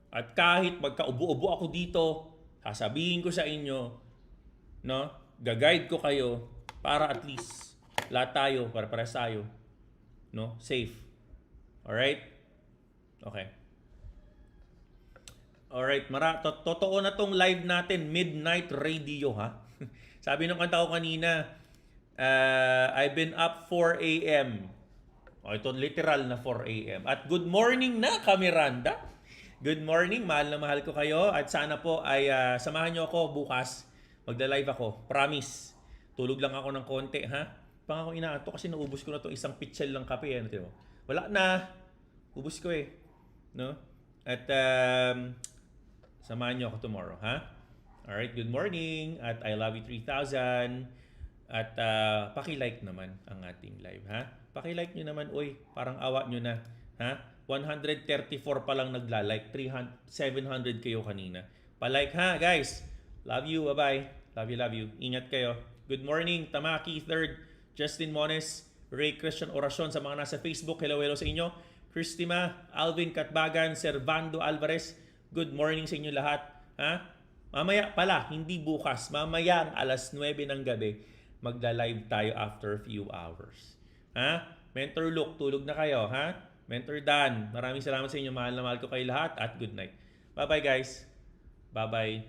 At kahit magkaubo-ubo ako dito, sasabihin ko sa inyo, no? Gag-guide ko kayo para at least lahat tayo, para tayo, no? Safe. Alright? Okay. Alright, totoo na tong live natin, Midnight Radio, ha? Sabi nung kanta ko kanina, I've been up 4 a.m. O, ito literal na 4 a.m. At good morning na, Miranda. Good morning, mahal na mahal ko kayo. At sana po ay samahan nyo ako bukas. Magda-live ako. Promise. Tulog lang ako ng konti, ha? Pang ako inaanto kasi naubos ko na itong isang pitchel lang kape. Ano, diba? Wala na. Ubos ko eh. No? At samahan nyo ako tomorrow, ha? Alright, good morning. At I love you 3,000. At paki-like naman ang ating live, ha? Paki-like nyo naman. Uy, parang awa nyo na. Ha? 134 pa lang nagla-like. 700 kayo kanina. Pa-like, ha, guys? Love you. Bye-bye. Love you. Ingat kayo. Good morning, Tamaki, 3rd. Justin Mones, Ray Christian Orasyon sa mga nasa Facebook. Hello sa inyo. Christima, Alvin Katbagan, Servando Alvarez. Good morning sa inyo lahat. Ha? Mamaya pala, hindi bukas. Mamaya alas 9 ng gabi, magla-live tayo after a few hours. Ha? Mentor Luke, tulog na kayo. Ha? Mentor Dan, maraming salamat sa inyo. Mahal na mahal ko kayo lahat at good night. Bye-bye guys. Bye-bye.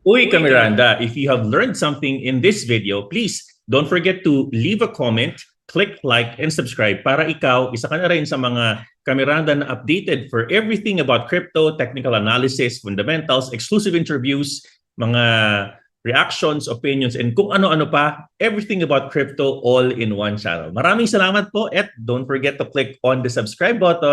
Uy, Miranda, if you have learned something in this video, please don't forget to leave a comment, click like, and subscribe para ikaw, isa ka na rin sa mga Miranda na updated for everything about crypto, technical analysis, fundamentals, exclusive interviews, mga reactions, opinions, and kung ano-ano pa, everything about crypto all in one channel. Maraming salamat po at don't forget to click on the subscribe button.